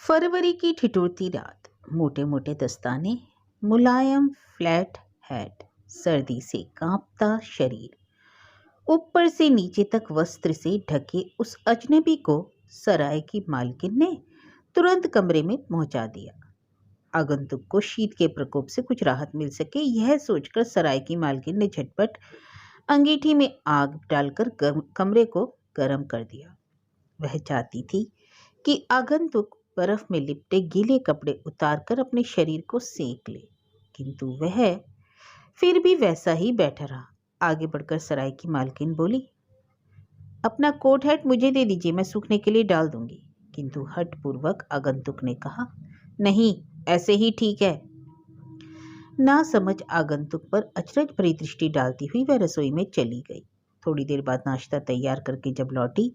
फरवरी की ठिठुरती रात, मोटे मोटे दस्ताने, मुलायम फ्लैट हैट, सर्दी से कांपता शरीर, ऊपर से नीचे तक वस्त्र से ढके उस अजनबी को सराय की मालकिन ने तुरंत कमरे में पहुंचा दिया। आगंतुक को शीत के प्रकोप से कुछ राहत मिल सके, यह सोचकर सराय की मालकिन ने झटपट अंगीठी में आग डालकर कमरे को गर्म कर दिया। वह चाहती थी कि आगंतुक बर्फ में लिपटे गीले कपड़े उतारकर अपने शरीर को सेक ले, किंतु वह फिर भी वैसा ही बैठा रहा। आगे बढ़कर सराय की मालकिन बोली, अपना कोट हैट मुझे दे दीजिए, मैं सूखने के लिए डाल दूंगी। किंतु हठपूर्वक आगंतुक ने कहा, नहीं, ऐसे ही ठीक है। ना समझ आगंतुक पर अचरज भरी दृष्टि डालती हुई वह रसोई में चली गई। थोड़ी देर बाद नाश्ता तैयार करके जब लौटी,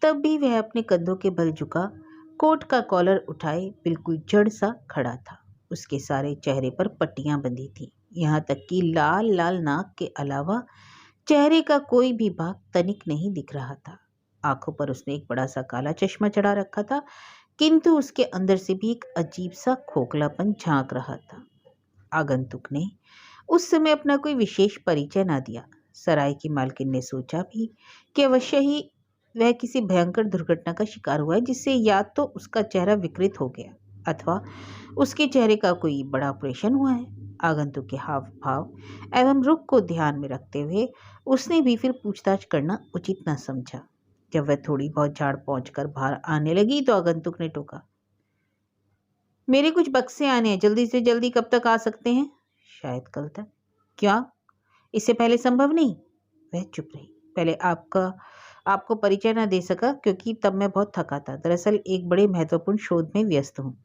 तब भी वह अपने कंधों के बल झुका, कोट का कॉलर उठाए बिल्कुल जड़ सा खड़ा था। उसके सारे चेहरे पर पट्टियां बंधी थी, यहाँ तक कि लाल लाल नाक के अलावा चेहरे का कोई भी भाग तनिक नहीं दिख रहा था। आंखों पर उसने एक बड़ा सा काला चश्मा चढ़ा रखा था, किंतु उसके अंदर से भी एक अजीब सा खोखलापन झांक रहा था। आगंतुक ने उस समय अपना कोई विशेष परिचय ना दिया। सराय की मालकिन ने सोचा भी कि अवश्य ही वह किसी भयंकर दुर्घटना का शिकार हुआ है, जिससे या तो उसका चेहरा विकृत हो गया अथवा उसके चेहरे का कोई बड़ा ऑपरेशन हुआ है। आगंतुक के हाव भाव एवं रुख को ध्यान में रखते हुए उसने भी फिर पूछताछ करना उचित न समझा। जब वह थोड़ी बहुत झाड़ पहुंचकर बाहर आने लगी तो आगंतुक ने टोका, मेरे कुछ बक्से आने हैं, जल्दी से जल्दी कब तक आ सकते हैं? शायद कल तक। क्या इससे पहले संभव नहीं? वह चुप रही। पहले आपको परिचय न दे सका क्योंकि तब मैं बहुत थका था। दरअसल एक बड़े महत्वपूर्ण शोध में व्यस्त हूँ।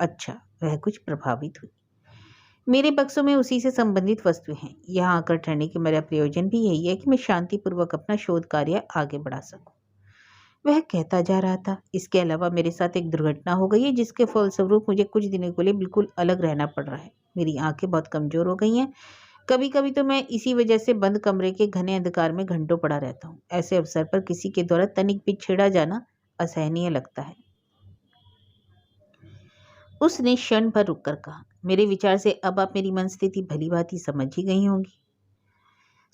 अच्छा, वह कुछ प्रभावित हुई। मेरे बक्सों में उसी से संबंधित वस्तु हैं। यहाँ आकर ठहरने की मेरा प्रयोजन भी यही है कि मैं शांतिपूर्वक अपना शोध कार्य आगे बढ़ा सकूं। वह कहता जा रहा था, इसके अलावा मेरे साथ एक दुर्घटना हो गई है जिसके फलस्वरूप मुझे कुछ दिनों के लिए बिल्कुल अलग रहना पड़ रहा है। मेरी आंखें बहुत कमजोर हो गई हैं। कभी कभी तो मैं इसी वजह से बंद कमरे के घने अंधकार में घंटों पड़ा रहता हूँ। ऐसे अवसर पर किसी के द्वारा तनिक भी छेड़ा जाना असहनीय लगता है। उसने क्षण भर रुककर कहा, मेरे विचार से अब आप मेरी मनस्थिति भली भांति समझ ही गई होंगी।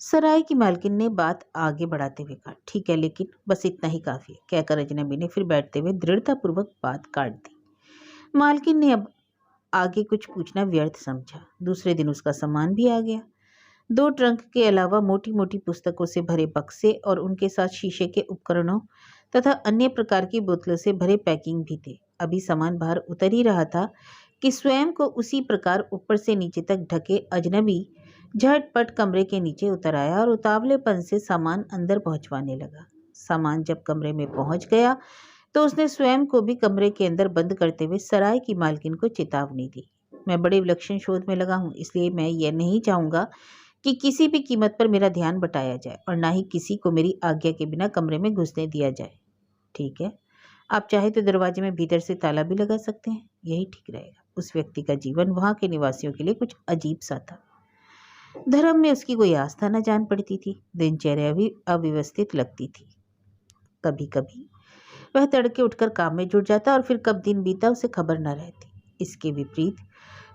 सराय की मालकिन ने बात आगे बढ़ाते हुए कहा, ठीक है, लेकिन बस इतना ही काफी है, कहकर अजनबी ने फिर बैठते हुए दृढ़तापूर्वक बात काट दी। मालकिन ने अब आगे कुछ पूछना व्यर्थ समझा। दूसरे दिन उसका सामान भी आ गया। 2 ट्रंक के अलावा मोटी मोटी पुस्तकों से भरे बक्से और उनके साथ शीशे के उपकरणों तथा अन्य प्रकार की बोतलों से भरे पैकिंग भी थे। अभी सामान बाहर उतर ही रहा था कि स्वयं को उसी प्रकार ऊपर से नीचे तक ढके अजनबी झटपट कमरे के नीचे उतर आया और उतावलेपन से सामान अंदर पहुंचवाने लगा। सामान जब कमरे में पहुंच गया तो उसने स्वयं को भी कमरे के अंदर बंद करते हुए सराय की मालकिन को चेतावनी दी, मैं बड़े विलक्षण शोध में लगा हूं, इसलिए मैं यह नहीं चाहूंगा कि किसी भी कीमत पर मेरा ध्यान बटाया जाए और ना ही किसी को मेरी आज्ञा के बिना कमरे में घुसने दिया जाए। ठीक है, आप चाहे तो दरवाजे में भीतर से ताला भी लगा सकते हैं, यही ठीक रहेगा। उस व्यक्ति का जीवन वहां के निवासियों के लिए कुछ अजीब सा था। धर्म में उसकी कोई आस्था न जान पड़ती थी, दिनचर्या भी अव्यवस्थित लगती थी। कभी कभी वह तड़के उठकर काम में जुट जाता और फिर कब दिन बीता उसे खबर न रहती। इसके विपरीत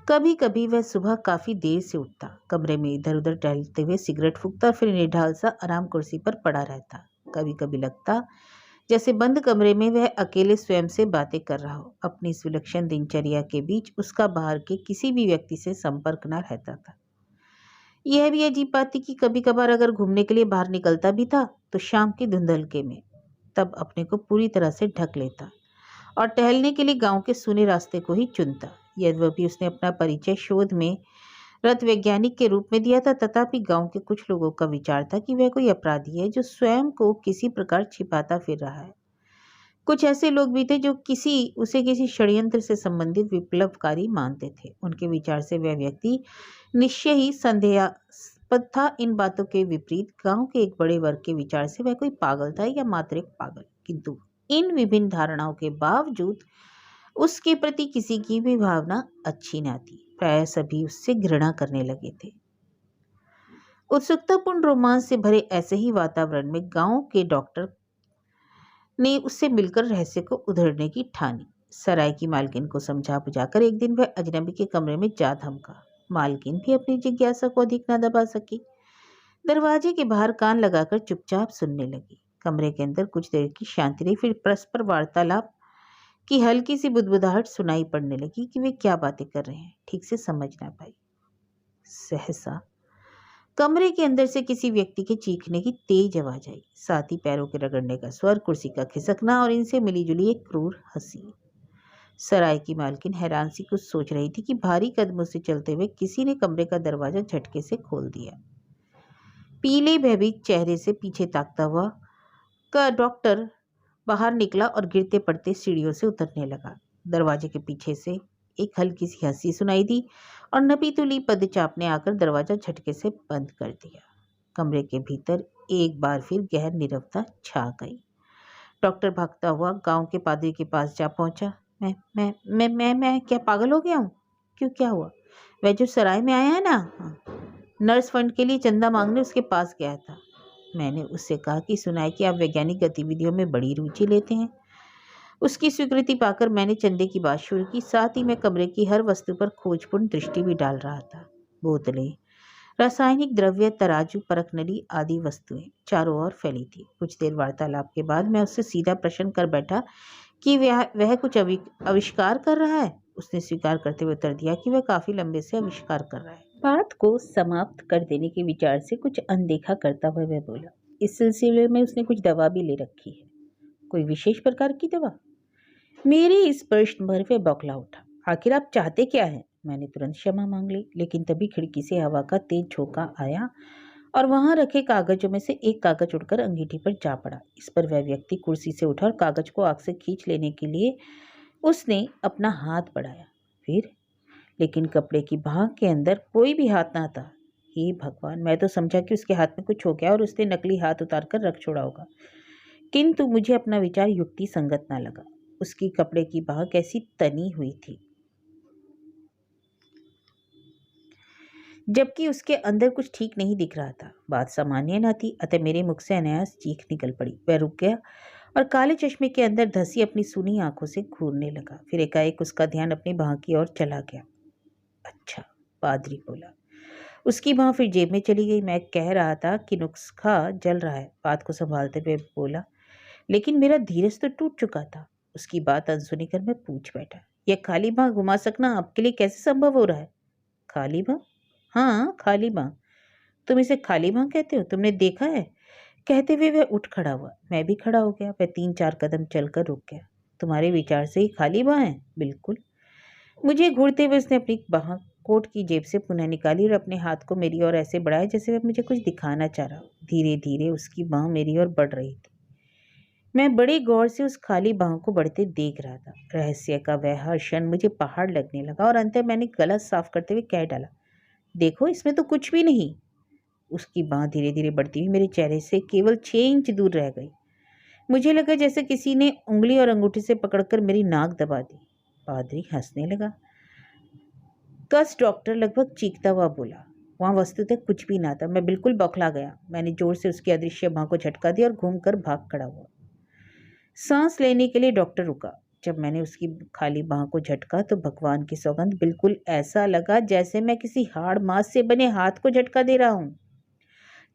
कभी कभी वह सुबह काफी देर से उठता, कमरे में इधर उधर टहलते हुए सिगरेट फूंकता, फिर निढाल सा आराम कुर्सी पर पड़ा रहता। कभी कभी लगता जैसे बंद कमरे में वह अकेले स्वयं से बातें कर रहा हो। अपनी इस विलक्षण दिनचर्या के बीच उसका बाहर के किसी भी व्यक्ति से संपर्क न रहता था। यह भी अजीब बात थी कि कभी कभार अगर घूमने के लिए बाहर निकलता भी था तो शाम की धुंधलके में, तब अपने को पूरी तरह से ढक लेता और टहलने के लिए गांव के सूने रास्ते को ही चुनता। यद्यपि उसने अपना परिचय शोध में रत वैज्ञानिक के रूप में दिया था, तथापि गांव के कुछ लोगों का विचार था कि वह कोई अपराधी है जो स्वयं को किसी प्रकार छिपाता फिर रहा है। कुछ ऐसे लोग भी थे जो उसे किसी षड्यंत्र से संबंधित विप्लवकारी मानते थे। उनके विचार से वह व्यक्ति निश्चय ही संदेहास्पद था। इन बातों के विपरीत गांव के एक बड़े वर्ग के विचार से वह कोई पागल था या मात्र एक पागल। किंतु इन विभिन्न धारणाओं के बावजूद उसके प्रति किसी की भी भावना अच्छी न थी। प्राय सभी उससे घृणा करने लगे थे। उत्सुकतापूर्ण रोमांच से भरे ऐसे ही वातावरण में गांव के डॉक्टर ने उससे मिलकर रहस्य को उधेड़ने की ठानी। सराय की मालकिन को समझा बुझाकर एक दिन वह अजनबी के कमरे में जा धमका। मालकिन भी अपनी जिज्ञासा को अधिक न दबा सकी। दरवाजे के बाहर कान लगाकर चुपचाप सुनने लगी। कमरे के अंदर कुछ देर की शांति रही, फिर परस्पर वार्तालाप की हल्की सी बुदबुदाहट सुनाई पड़ने लगी कि वे क्या बातें कर रहे हैं, ठीक से समझ ना पाई। सहसा कमरे के अंदर से किसी व्यक्ति के चीखने की तेज आवाज आई, साथ ही पैरों के रगड़ने का स्वर, कुर्सी का खिसकना और इनसे मिलीजुली एक क्रूर हंसी। सराय की मालकिन हैरान सी कुछ सोच रही थी कि भारी कदमों से चलते हुए किसी ने कमरे का दरवाजा झटके से खोल दिया। पीले भयभीत चेहरे से पीछे ताकता हुआ का डॉक्टर बाहर निकला और गिरते पड़ते सीढ़ियों से उतरने लगा। दरवाजे के पीछे से एक हल्की सी हंसी सुनाई दी और नपीतुली पदचाप ने आकर दरवाजा झटके से बंद कर दिया। कमरे के भीतर एक बार फिर गहन नीरवता छा गई। डॉक्टर भागता हुआ गांव के पादरी के पास जा पहुंचा। मैं क्या पागल हो गया हूँ? क्यों, क्या हुआ? वह जो सराय में आया है ना, नर्स फंड के लिए चंदा मांगने उसके पास गया था। मैंने उससे कहा कि सुना है कि आप वैज्ञानिक गतिविधियों में बड़ी रुचि लेते हैं। उसकी स्वीकृति पाकर मैंने चंदे की बात शुरू की। साथ ही मैं कमरे की हर वस्तु पर खोजपूर्ण दृष्टि भी डाल रहा था। बोतलें, रासायनिक द्रव्य, तराजू, परखनली आदि वस्तुएं चारों ओर फैली थी। कुछ देर वार्तालाप के बाद मैं उससे सीधा प्रश्न कर बैठा कि वह कुछ आविष्कार कर रहा है। उसने स्वीकार करते हुए उत्तर दिया कि वह काफी लंबे से आविष्कार कर रहा है। बात को समाप्त कर देने के विचार से कुछ अनदेखा करता हुआ वह बोला, इस सिलसिले में उसने कुछ दवा भी ले रखी है। कोई विशेष प्रकार की दवा? मेरे इस प्रश्न पर वह बौखला उठा। आखिर आप चाहते क्या हैं? मैंने तुरंत क्षमा मांग ली, लेकिन तभी खिड़की से हवा का तेज झोंका आया और वहां रखे कागजों में से एक कागज उड़कर अंगीठी पर जा पड़ा। इस पर वह व्यक्ति कुर्सी से उठा और कागज को आग से खींच लेने के लिए उसने अपना हाथ बढ़ाया। फिर लेकिन कपड़े की बाह के अंदर कोई भी हाथ ना था। हे भगवान, मैं तो समझा कि उसके हाथ में कुछ हो गया और उसने नकली हाथ उतार कर रख छोड़ा होगा, किंतु मुझे अपना विचार युक्ति संगत ना लगा। उसकी कपड़े की बाह कैसी तनी हुई थी, जबकि उसके अंदर कुछ ठीक नहीं दिख रहा था। बात सामान्य न थी, अतः मेरे मुख से अनायास चीख निकल पड़ी। वह रुक गया और काले चश्मे के अंदर धसी अपनी सूनी आंखों से घूरने लगा। फिर एकाएक उसका ध्यान अपनी बाह की ओर चला गया। अच्छा, पादरी बोला। उसकी बाह फिर जेब में चली गई। मैं कह रहा था कि नुस्खा जल रहा है, बात को संभालते हुए बोला, लेकिन मेरा धीरज तो टूट चुका था। उसकी बात अनसुनी कर मैं पूछ बैठा, यह खाली बाह घुमा सकना आपके लिए कैसे संभव हो रहा है? खाली बाह? हाँ, खाली बाह। तुम इसे खाली बाह कहते हो? तुमने देखा है? कहते हुए वह उठ खड़ा हुआ। मैं भी खड़ा हो गया। वह 3-4 कदम चलकर रुक गया। तुम्हारे विचार से ही खाली बाह है? बिल्कुल। मुझे घूरते हुए उसने अपनी बाह कोट की जेब से पुनः निकाली और अपने हाथ को मेरी ओर ऐसे बढ़ाया जैसे वह मुझे कुछ दिखाना चाह रहा हो। धीरे धीरे उसकी बाह मेरी ओर बढ़ रही थी। मैं बड़े गौर से उस खाली बाह को बढ़ते देख रहा था। रहस्य का वह हर क्षण मुझे पहाड़ लगने लगा और अंत मैंने गला साफ करते हुए कह डाला, देखो, इसमें तो कुछ भी नहीं। उसकी बाह धीरे धीरे बढ़ती हुई मेरे चेहरे से केवल 6 इंच दूर रह गई। मुझे लगा जैसे किसी ने उंगली और अंगूठी से पकड़कर मेरी नाक दबा दी। पादरी हंसने लगा। कस डॉक्टर लगभग चीखता हुआ बोला, वहां वस्तुतः कुछ भी ना था। मैं बिल्कुल बौखला गया। मैंने जोर से उसकी अदृश्य बाह को झटका दिया और घूमकर भाग खड़ा हुआ। सांस लेने के लिए डॉक्टर रुका। जब मैंने उसकी खाली बाह को झटका तो भगवान की सौगंध, बिल्कुल ऐसा लगा जैसे मैं किसी हाड़ मांस से बने हाथ को झटका दे रहा हूं,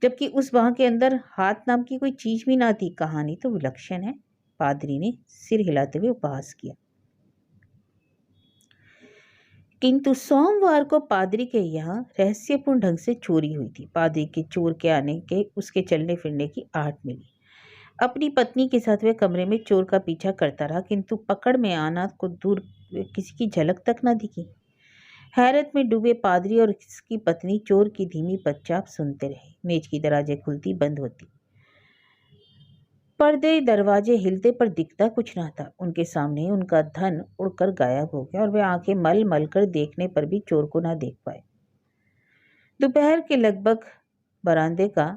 जबकि उस बाह के अंदर हाथ नाम की कोई चीज भी ना थी। कहानी तो विलक्षण है। पादरी ने सिर हिलाते हुए उपहास किया। किंतु सोमवार को पादरी के यहाँ रहस्यपूर्ण ढंग से चोरी हुई थी। पादरी के चोर के आने के उसके चलने फिरने की आहट मिली। अपनी पत्नी के साथ वह कमरे में चोर का पीछा करता रहा, किंतु पकड़ में आना को दूर किसी की झलक तक न दिखी। हैरत में डूबे पादरी और उसकी पत्नी चोर की धीमी पदचाप सुनते रहे। मेज की दराजें खुलती बंद होती, पर्दे दरवाजे हिलते, पर दिखता कुछ न था। उनके सामने उनका धन उड़कर गायब हो गया और वे आंखें मल मल कर देखने पर भी चोर को न देख पाए। दोपहर के लगभग बरामदे का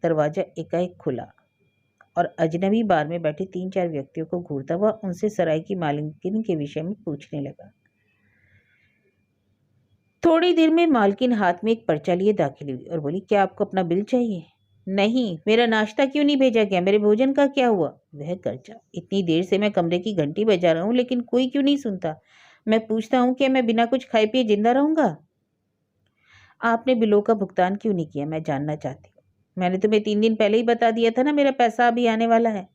दरवाजा एकाएक खुला और अजनबी बार में बैठे 3-4 व्यक्तियों को घूरता हुआ उनसे सराय की मालकिन के विषय में पूछने लगा। थोड़ी देर में मालकिन हाथ में एक पर्चा लिए दाखिल हुई और बोली, क्या आपको अपना बिल चाहिए? नहीं, मेरा नाश्ता क्यों नहीं भेजा गया? मेरे भोजन का क्या हुआ? वह गर्जा। इतनी देर से मैं कमरे की घंटी बजा रहा हूँ लेकिन कोई क्यों नहीं सुनता? मैं पूछता हूँ कि मैं बिना कुछ खाए पिए जिंदा रहूंगा? आपने बिलों का भुगतान क्यों नहीं किया? मैं जानना चाहती हूँ। मैंने तुम्हें 3 दिन पहले ही बता दिया था ना, मेरा पैसा अभी आने वाला है।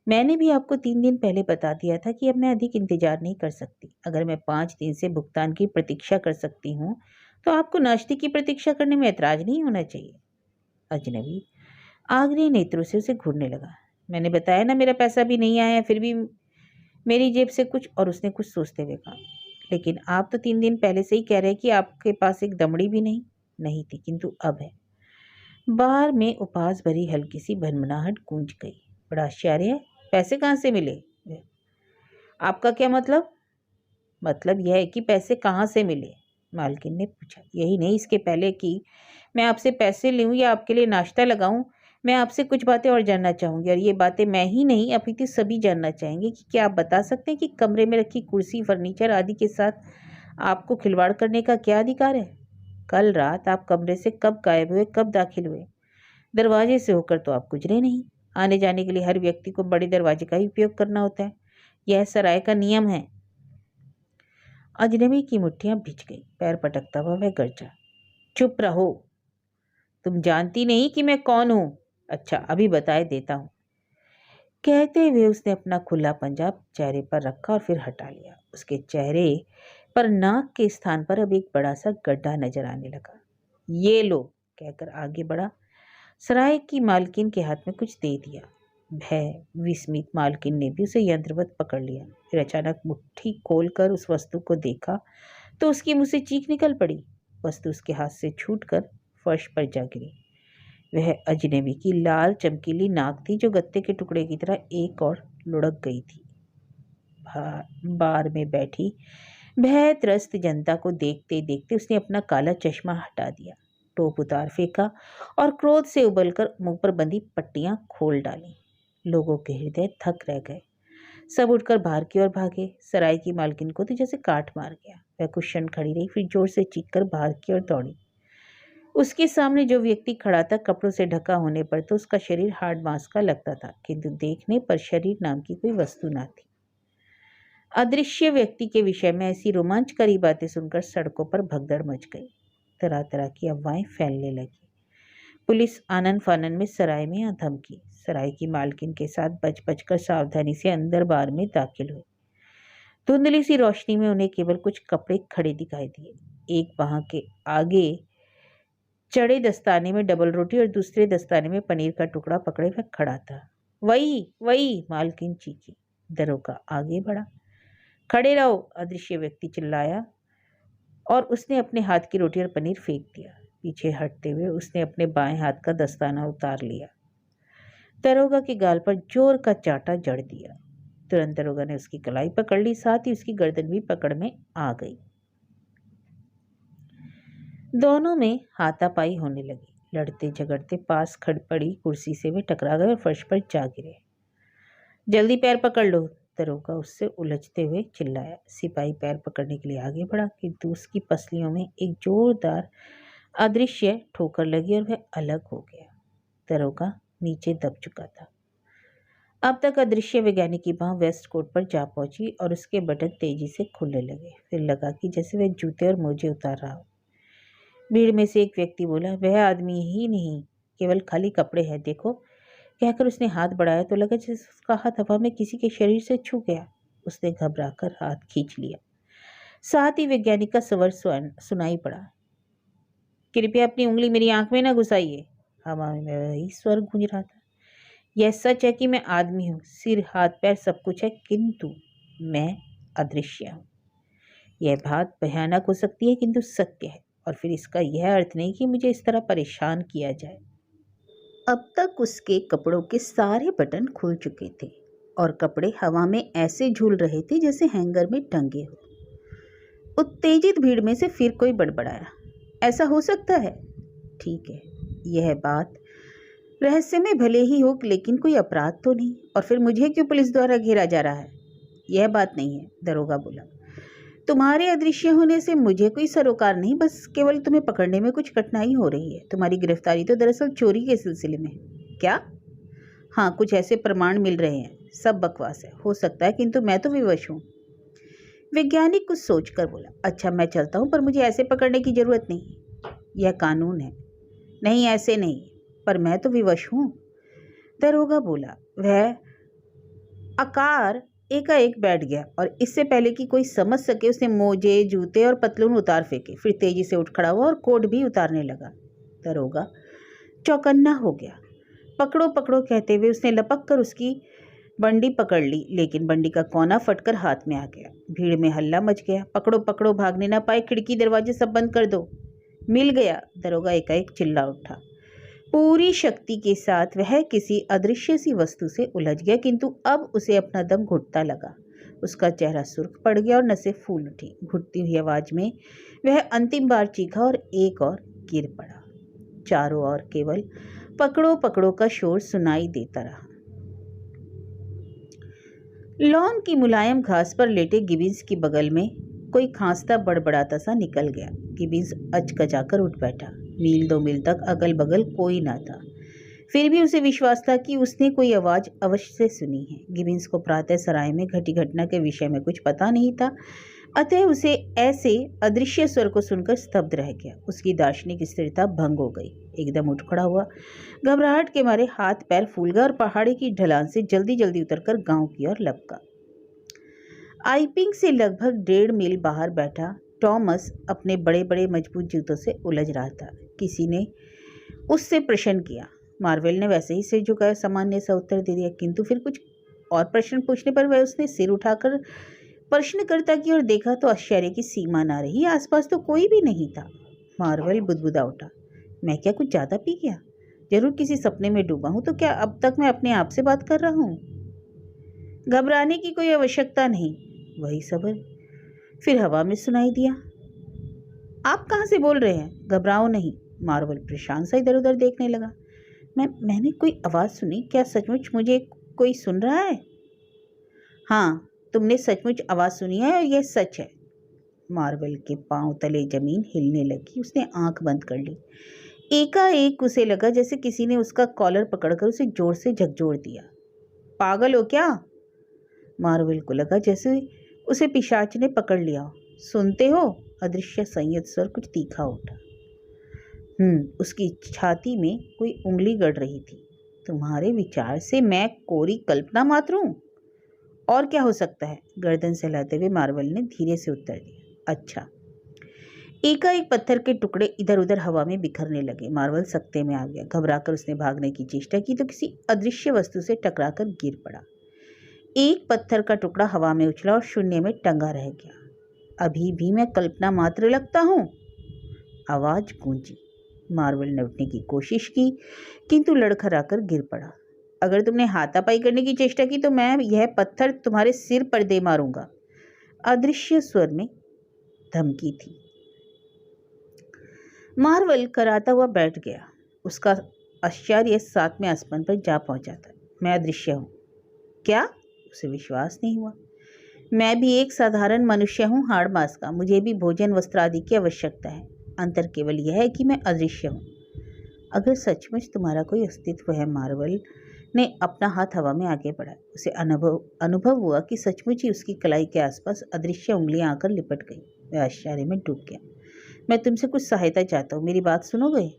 मैंने भी आपको 3 दिन पहले बता दिया था कि अब मैं अधिक इंतजार नहीं कर सकती। अगर मैं 5 दिन से भुगतान की प्रतीक्षा कर सकती हूँ तो आपको नाश्ते की प्रतीक्षा करने में ऐतराज नहीं होना चाहिए। अजनबी आगरे नेत्रों से उसे घूरने लगा। मैंने बताया ना, मेरा पैसा भी नहीं आया, फिर भी मेरी जेब से कुछ। और उसने कुछ सोचते हुए कहा, लेकिन आप तो 3 दिन पहले से ही कह रहे कि आपके पास एक दमड़ी भी नहीं थी, किंतु अब है। बार में उपहास भरी हल्की सी भनभनाहट गूंज गई। बड़ा आश्चर्य है, पैसे कहाँ से मिले? आपका क्या मतलब? मतलब यह है कि पैसे कहाँ से मिले? मालकिन ने पूछा। यही नहीं, इसके पहले कि मैं आपसे पैसे लूं या आपके लिए नाश्ता लगाऊं, मैं आपसे कुछ बातें और जानना चाहूंगी। और ये बातें मैं ही नहीं, अपितु सभी जानना चाहेंगे कि क्या आप बता सकते हैं कि कमरे में रखी कुर्सी, फर्नीचर आदि के साथ आपको खिलवाड़ करने का क्या अधिकार है? कल रात आप कमरे से कब गायब हुए, कब दाखिल हुए? दरवाजे से होकर तो आप गुजरे नहीं। आने जाने के लिए हर व्यक्ति को बड़े दरवाजे का ही उपयोग करना होता है, यह सराय का नियम है। अजनबी की मुट्ठियां भिज गई। पैर पटकता हुआ वह गरजा। चुप रहो, तुम जानती नहीं कि मैं कौन हूं। अच्छा, अभी बताए देता हूं। कहते हुए उसने अपना खुला पंजा चेहरे पर रखा और फिर हटा लिया। उसके चेहरे पर नाक के स्थान पर अब एक बड़ा सा गड्ढा नजर आने लगा। ये लो, कहकर आगे बढ़ा। सराय की मालकिन के हाथ में कुछ दे दिया। भय विस्मित मालकिन ने भी उसे यंत्रवत पकड़ लिया। फिर अचानक मुट्ठी खोलकर उस वस्तु को देखा तो उसके मुंह से चीख निकल पड़ी। वस्तु उसके हाथ से छूटकर फर्श पर जा गिरी। वह अजनबी की लाल चमकीली नाक थी जो गत्ते के टुकड़े की तरह एक और लुढ़क गई थी। बार में बैठी भय त्रस्त जनता को देखते देखते उसने अपना काला चश्मा हटा दिया, टोप उतार फेंका और क्रोध से उबलकर मुंह पर बंधी पट्टियां खोल डाली। लोगों के हृदय थक रह गए। सब उठकर बाहर की ओर भागे। सराय की मालकिन को तो जैसे काट मार गया। वह कुछ क्षण खड़ी रही, फिर जोर से चीखकर बाहर की ओर दौड़ी। उसके सामने जो व्यक्ति खड़ा था, कपड़ों से ढका होने पर तो उसका शरीर हार्ड मांस का लगता था, किंतु देखने पर शरीर नाम की कोई वस्तु ना थी। अदृश्य व्यक्ति के विषय में ऐसी रोमांचकारी बातें सुनकर सड़कों पर भगदड़ मच गई। तरह तरह की अफवाहें फैलने लगी। पुलिस आनन फानन में सराय में आ धमकी। सराय की मालकिन के साथ बच बच कर सावधानी से अंदर बार में दाखिल हुए। धुंधली सी रोशनी में उन्हें केवल कुछ कपड़े खड़े दिखाई दिए। एक वहां के आगे चढ़े दस्ताने में डबल रोटी और दूसरे दस्ताने में पनीर का टुकड़ा पकड़े हुए खड़ा था। वही वही, मालकिन चीखी। दरोगा आगे बढ़ा। खड़े रहो, अदृश्य व्यक्ति चिल्लाया और उसने अपने हाथ की रोटी और पनीर फेंक दिया। पीछे हटते हुए उसने अपने बाएं हाथ का दस्ताना उतार लिया। दरोगा के गाल पर जोर का चांटा जड़ दिया। तुरंत दरोगा ने उसकी कलाई पकड़ ली, साथ ही उसकी गर्दन भी पकड़ में आ गई। दोनों में हाथापाई होने लगी। लड़ते झगड़ते पास खड़ी पड़ी कुर्सी से वे टकरा गए और फर्श पर जा गिरे। जल्दी पैर पकड़ लो, दरोगा उससे उलझते हुए चिल्लाया। सिपाही पैर पकड़ने के लिए आगे बढ़ा, किंतु उसकी पसलियों में एक जोरदार अदृश्य ठोकर लगी और वह अलग हो गया। दरोगा नीचे दब चुका था। अब तक अदृश्य वैज्ञानिक की बांह वेस्ट कोट पर जा पहुंची और उसके बटन तेजी से खुलने लगे। फिर लगा कि जैसे वह जूते और मोजे उतार रहा हो। भीड़ में से एक व्यक्ति बोला, वह आदमी ही नहीं, केवल खाली कपड़े हैं, देखो। कहकर उसने हाथ बढ़ाया तो लगा जैसे उसका हाथ हवा में किसी के शरीर से छू गया। उसने घबराकर हाथ खींच लिया। साथ ही वैज्ञानिक का स्वर सुनाई पड़ा, कृपया अपनी उंगली मेरी आंख में न घुसाइए। हवा में वही स्वर गूंज रहा था, यह सच है कि मैं आदमी हूँ, सिर हाथ पैर सब कुछ है, किंतु मैं अदृश्य हूँ। यह बात भयानक हो सकती है किंतु सत्य है, और फिर इसका यह अर्थ नहीं कि मुझे इस तरह परेशान किया जाए। अब तक उसके कपड़ों के सारे बटन खुल चुके थे और कपड़े हवा में ऐसे झूल रहे थे जैसे हैंगर में टंगे हो। उत्तेजित भीड़ में से फिर कोई बड़बड़ाया, ऐसा हो सकता है? ठीक है, यह बात रहस्यमय भले ही हो, लेकिन कोई अपराध तो नहीं, और फिर मुझे क्यों पुलिस द्वारा घेरा जा रहा है? यह बात नहीं है, दरोगा बोला। तुम्हारे अदृश्य होने से मुझे कोई सरोकार नहीं, बस केवल तुम्हें पकड़ने में कुछ कठिनाई हो रही है। तुम्हारी गिरफ्तारी तो दरअसल चोरी के सिलसिले में है। क्या? हाँ, कुछ ऐसे प्रमाण मिल रहे हैं। सब बकवास है, हो सकता है, किंतु मैं तो विवश हूँ। वैज्ञानिक कुछ सोचकर बोला, अच्छा मैं चलता हूँ, पर मुझे ऐसे पकड़ने की जरूरत नहीं, यह कानून है। नहीं, ऐसे नहीं, पर मैं तो विवश हूँ। दरोगा बोला। वह आकार एकाएक बैठ गया और इससे पहले कि कोई समझ सके उसने मोजे, जूते और पतलून उतार फेंके। फिर तेजी से उठ खड़ा हुआ और कोट भी उतारने लगा। दरोगा चौकन्ना हो गया। पकड़ो पकड़ो कहते हुए उसने लपक कर उसकी बंडी पकड़ ली, लेकिन बंडी का कोना फटकर हाथ में आ गया। भीड़ में हल्ला मच गया। पकड़ो पकड़ो, भागने ना पाए, खिड़की दरवाजे सब बंद कर दो। मिल गया, दरोगा एकाएक चिल्ला उठा। पूरी शक्ति के साथ वह किसी अदृश्य सी वस्तु से उलझ गया, किंतु अब उसे अपना दम घुटता लगा। उसका चेहरा सुर्ख पड़ गया और नसें फूल उठी। घुटती हुई आवाज में वह अंतिम बार चीखा और एक और गिर पड़ा। चारों ओर केवल पकड़ो पकड़ो का शोर सुनाई देता रहा। लॉन की मुलायम घास पर लेटे गिबिन्स की बगल में कोई खांसता बड़बड़ाता सा निकल गया। गिबिन्स अचकचाकर उठ बैठा। मील 2 मील तक अगल बगल कोई ना था, फिर भी उसे विश्वास था कि उसने कोई आवाज़ अवश्य से सुनी है। गिबिन्स को प्रातः सराय में घटी घटना के विषय में कुछ पता नहीं था, अतः उसे ऐसे अदृश्य स्वर को सुनकर स्तब्ध रह गया। उसकी दार्शनिक स्थिरता भंग हो गई। एकदम उठ खड़ा हुआ, घबराहट के मारे हाथ पैर फूल गए और पहाड़ी की ढलान से जल्दी जल्दी उतरकर गांव की ओर लपका। आइपिंग से लगभग 1.5 मील बाहर बैठा टॉमस अपने बड़े बड़े मजबूत जूतों से उलझ रहा था। किसी ने उससे प्रश्न किया। मार्वेल ने वैसे ही सिर झुकाया सामान्य सा उत्तर दे दिया, किंतु फिर कुछ और प्रश्न पूछने पर वह उसने सिर उठाकर प्रश्नकर्ता की ओर देखा तो आश्चर्य की सीमा ना रही। आसपास तो कोई भी नहीं था। मार्वेल बुदबुदा उठा, मैं क्या कुछ ज़्यादा पी गया? जरूर किसी सपने में डूबा हूँ। तो क्या अब तक मैं अपने आप से बात कर रहा हूँ? घबराने की कोई आवश्यकता नहीं, वही सबर फिर हवा में सुनाई दिया। आप कहाँ से बोल रहे हैं? घबराओ नहीं। मार्वल परेशान सा इधर उधर देखने लगा। मैंने कोई आवाज़ सुनी। क्या सचमुच मुझे कोई सुन रहा है? हाँ, तुमने सचमुच आवाज़ सुनी है और यह सच है। मार्वल के पांव तले जमीन हिलने लगी। उसने आंख बंद कर ली। एकाएक उसे लगा जैसे किसी ने उसका कॉलर पकड़कर उसे जोर से झकझोर दिया। पागल हो क्या? मार्वल को लगा जैसे उसे पिशाच ने पकड़ लिया। सुनते हो? अदृश्य संयत स्वर कुछ तीखा उठा। उसकी छाती में कोई उंगली गड़ रही थी। तुम्हारे विचार से मैं कोरी कल्पना मात्र हूँ? और क्या हो सकता है? गर्दन सहलाते हुए मार्वल ने धीरे से उत्तर दिया। अच्छा। एकाएक पत्थर के टुकड़े इधर उधर हवा में बिखरने लगे। मार्वल सकते में आ गया। घबराकर उसने भागने की चेष्टा की तो किसी अदृश्य वस्तु से टकराकर गिर पड़ा। एक पत्थर का टुकड़ा हवा में उछला और शून्य में टंगा रह गया। अभी भी मैं कल्पना मात्र लगता हूँ? आवाज गूंजी। मार्वल ने उठने की कोशिश की, किंतु लड़खड़ाकर गिर पड़ा। अगर तुमने हाथापाई करने की चेष्टा की तो मैं यह पत्थर तुम्हारे सिर पर दे मारूंगा। अदृश्य स्वर में धमकी थी। मार्वल कराता हुआ बैठ गया। उसका आश्चर्य 7वें आसमान पर जा पहुंचा था। मैं अदृश्य हूँ? क्या? उसे विश्वास नहीं हुआ। मैं भी एक साधारण मनुष्य हूँ, हाड़ मांस का। मुझे भी भोजन वस्त्र आदि की आवश्यकता है। अंतर केवल यह है कि मैं अदृश्य हूँ। अगर सचमुच तुम्हारा कोई अस्तित्व है, मार्वल ने अपना हाथ हवा में आगे बढ़ाया। उसे अनुभव हुआ कि सचमुच ही उसकी कलाई के आसपास अदृश्य उंगलियां आकर लिपट गई। वह आश्चर्य में डूब गया। मैं तुमसे कुछ सहायता चाहता हूँ, मेरी बात सुनोगे?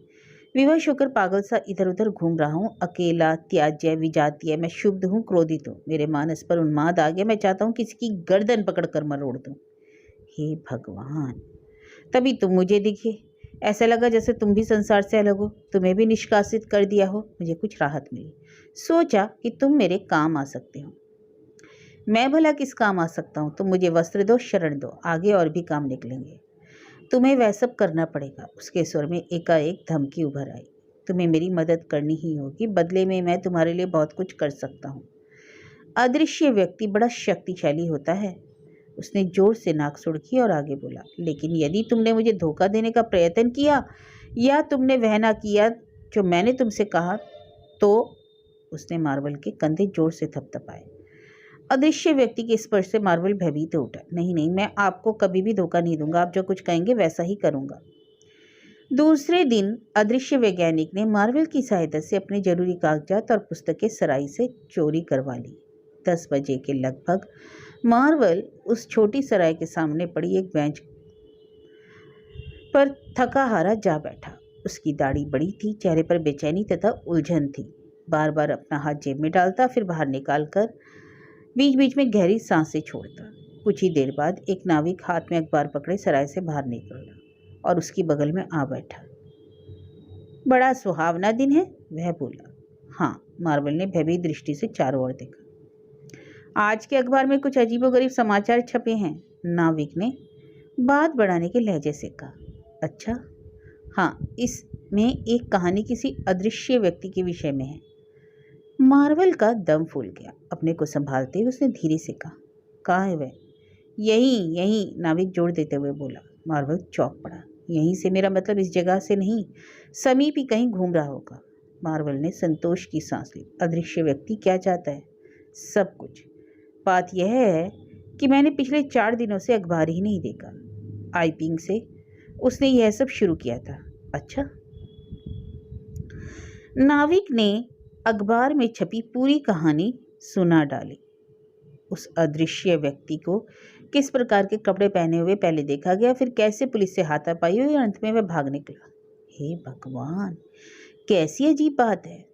विवश होकर पागल सा इधर उधर घूम रहा हूँ, अकेला, त्याज्य, विजातीय। मैं क्षुब्ध हूँ, क्रोधित हूँ। मेरे मानस पर उन्माद आ गया। मैं चाहता हूँ किसी की गर्दन पकड़कर मरोड़ दूँ। हे भगवान! तभी तुम मुझे दिखे। ऐसा लगा जैसे तुम भी संसार से अलग हो, तुम्हें भी निष्कासित कर दिया हो। मुझे कुछ राहत मिली। सोचा कि तुम मेरे काम आ सकते हो। मैं भला किस काम आ सकता हूँ? तुम मुझे वस्त्र दो, शरण दो, आगे और भी काम निकलेंगे। तुम्हें वह सब करना पड़ेगा। उसके स्वर में एकाएक धमकी उभर आई। तुम्हें मेरी मदद करनी ही होगी, बदले में मैं तुम्हारे लिए बहुत कुछ कर सकता हूँ। अदृश्य व्यक्ति बड़ा शक्तिशाली होता है। उसने जोर से नाक सुड़की और आगे बोला, लेकिन यदि तुमने मुझे धोखा देने का प्रयत्न किया या तुमने वह ना किया जो मैंने तुमसे कहा तो। उसने मार्वल के कंधे जोर से थपथपाए। अदृश्य व्यक्ति के स्पर्श से मार्वल भयभीत हो उठा। नहीं नहीं, मैं आपको कभी भी धोखा नहीं दूंगा, आप जो कुछ कहेंगे वैसा ही करूंगा। दूसरे दिन अदृश्य वैज्ञानिक ने मार्वल की सहायता से अपने जरूरी कागजात और पुस्तकें सराय से चोरी करवा ली। 10 बजे के लगभग मार्वल उस छोटी सराय के सामने पड़ी एक बेंच पर थका हारा जा बैठा। उसकी दाढ़ी बड़ी थी, चेहरे पर बेचैनी तथा उलझन थी। बार बार अपना हाथ जेब में डालता, फिर बाहर निकालकर बीच बीच में गहरी सांसें छोड़ता। कुछ ही देर बाद एक नाविक हाथ में अखबार पकड़े सराय से बाहर निकला और उसकी बगल में आ बैठा। बड़ा सुहावना दिन है, वह बोला। हाँ, मार्वल ने भयभीत दृष्टि से चारों ओर देखा। आज के अखबार में कुछ अजीबोगरीब समाचार छपे हैं, नाविक ने बात बढ़ाने के लहजे से कहा। अच्छा? हाँ, इसमें एक कहानी किसी अदृश्य व्यक्ति के विषय में है। मार्वल का दम फूल गया। अपने को संभालते हुए उसने धीरे से कहा, कहाँ है वह? यहीं यहीं, नाविक जोर देते हुए बोला। मार्वल चौंक पड़ा। यहीं से मेरा मतलब इस जगह से नहीं, समीप ही कहीं घूम रहा होगा। मार्वल ने संतोष की सांस ली। अदृश्य व्यक्ति क्या चाहता है? सब कुछ। बात यह है कि मैंने पिछले 4 दिनों से अखबार ही नहीं देखा। आईपिंग से उसने यह सब शुरू किया था। अच्छा? नाविक ने अखबार में छपी पूरी कहानी सुना डाली। उस अदृश्य व्यक्ति को किस प्रकार के कपड़े पहने हुए पहले देखा गया, फिर कैसे पुलिस से हाथापाई हुई और अंत में वह भाग निकला। हे भगवान, कैसी अजीब बात है।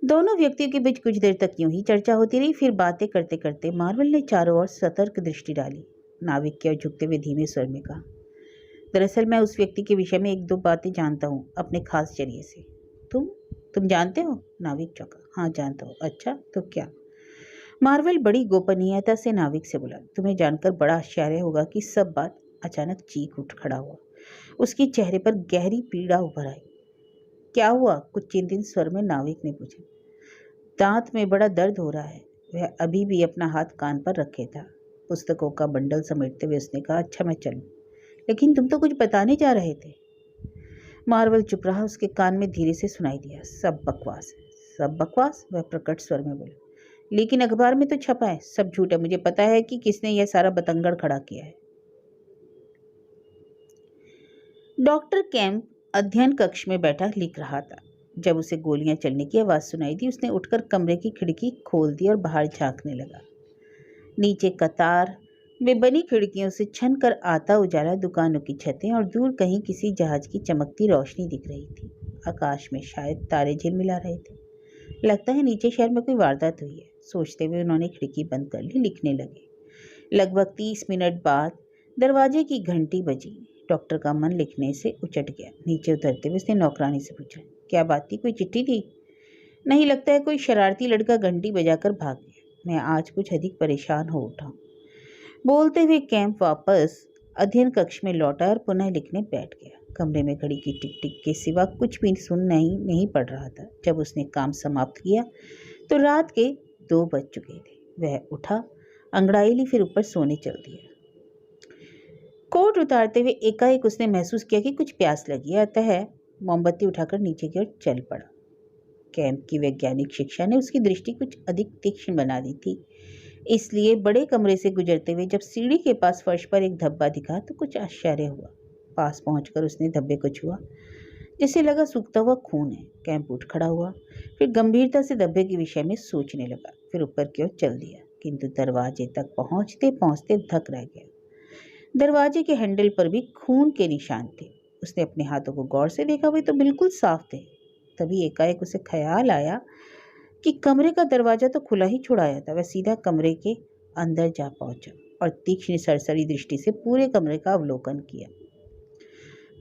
दोनों व्यक्तियों के बीच कुछ देर तक यूं ही चर्चा होती रही। फिर बातें करते करते मार्वल ने चारों ओर सतर्क दृष्टि डाली। नाविक की ओर झुकते हुए धीमे स्वर में कहा, दरअसल मैं उस व्यक्ति के विषय में 1-2 बातें जानता हूँ अपने खास जरिए से। तुम जानते हो? नाविक चौंका। हाँ, जानता हूँ। अच्छा, तो क्या? मार्वल बड़ी गोपनीयता से नाविक से बोला। तुम्हें जानकर बड़ा आश्चर्य होगा कि सब बात। अचानक चीख उठ खड़ा हुआ। उसके चेहरे पर गहरी पीड़ा उभर आई। क्या हुआ? कुछ चिंतित स्वर में नाविक ने पूछा। दांत में बड़ा दर्द हो रहा है। वह अभी भी अपना हाथ कान पर रखे था। पुस्तकों का बंडल समेटते हुए उसने कहा, अच्छा मैं चलूं? लेकिन तुम तो कुछ बताने जा रहे थे। मार्वल चुप रहा। उसके कान में धीरे से सुनाई दिया, सब बकवास है। सब बकवास? वह प्रकट स्वर में बोला। लेकिन अखबार में तो छपा है, सब झूठ है। मुझे पता है कि किसने यह सारा बतंगड़ खड़ा किया है। डॉक्टर कैम्प अध्ययन कक्ष में बैठा लिख रहा था। जब उसे गोलियां चलने की आवाज सुनाई दी, उसने उठकर कमरे की खिड़की खोल दी और बाहर झांकने लगा। नीचे कतार में बनी खिड़कियों से छन कर आता उजाला, दुकानों की छतें और दूर कहीं किसी जहाज की चमकती रोशनी दिख रही थी। आकाश में शायद तारे झिलमिला रहे थे। लगता है नीचे शहर में कोई वारदात हुई है, सोचते हुए उन्होंने खिड़की बंद कर ली। लिखने लगे। लगभग 30 मिनट बाद दरवाजे की घंटी बजी। डॉक्टर का मन लिखने से उचट गया। नीचे उतरते हुए उसने नौकरानी से पूछा, क्या बात थी? कोई चिट्ठी थी? नहीं, लगता है कोई शरारती लड़का घंटी बजाकर भाग गया। मैं आज कुछ अधिक परेशान हो उठा। बोलते हुए कैंप वापस अध्ययन कक्ष में लौटा और पुनः लिखने बैठ गया। कमरे में घड़ी की टिक टिक के सिवा कुछ भी सुन नहीं पड़ रहा था। जब उसने काम समाप्त किया तो रात के 2 बज चुके थे। वह उठा, अंगड़ाई ली, फिर ऊपर सोने चल दिया। कोट उतारते हुए एकाएक उसने महसूस किया कि कुछ प्यास लगी है, अतः मोमबत्ती उठाकर नीचे की ओर चल पड़ा। कैंप की वैज्ञानिक शिक्षा ने उसकी दृष्टि कुछ अधिक तीक्ष्ण बना दी थी, इसलिए बड़े कमरे से गुजरते हुए जब सीढ़ी के पास फर्श पर एक धब्बा दिखा तो कुछ आश्चर्य हुआ। पास पहुंचकर उसने धब्बे को छुआ, जिसे लगा सूखता हुआ खून है। कैंप उठ खड़ा हुआ, फिर गंभीरता से धब्बे के विषय में सोचने लगा, फिर ऊपर की ओर चल दिया, किंतु दरवाजे तक पहुंचते पहुंचते धक रह गया। दरवाजे के हैंडल पर भी खून के निशान थे। उसने अपने हाथों को गौर से देखा, वे तो बिल्कुल साफ थे। तभी एकाएक उसे ख्याल आया कि कमरे का दरवाजा तो खुला ही छुड़ाया था। वह सीधा कमरे के अंदर जा पहुंचा और तीक्ष्ण सरसरी दृष्टि से पूरे कमरे का अवलोकन किया।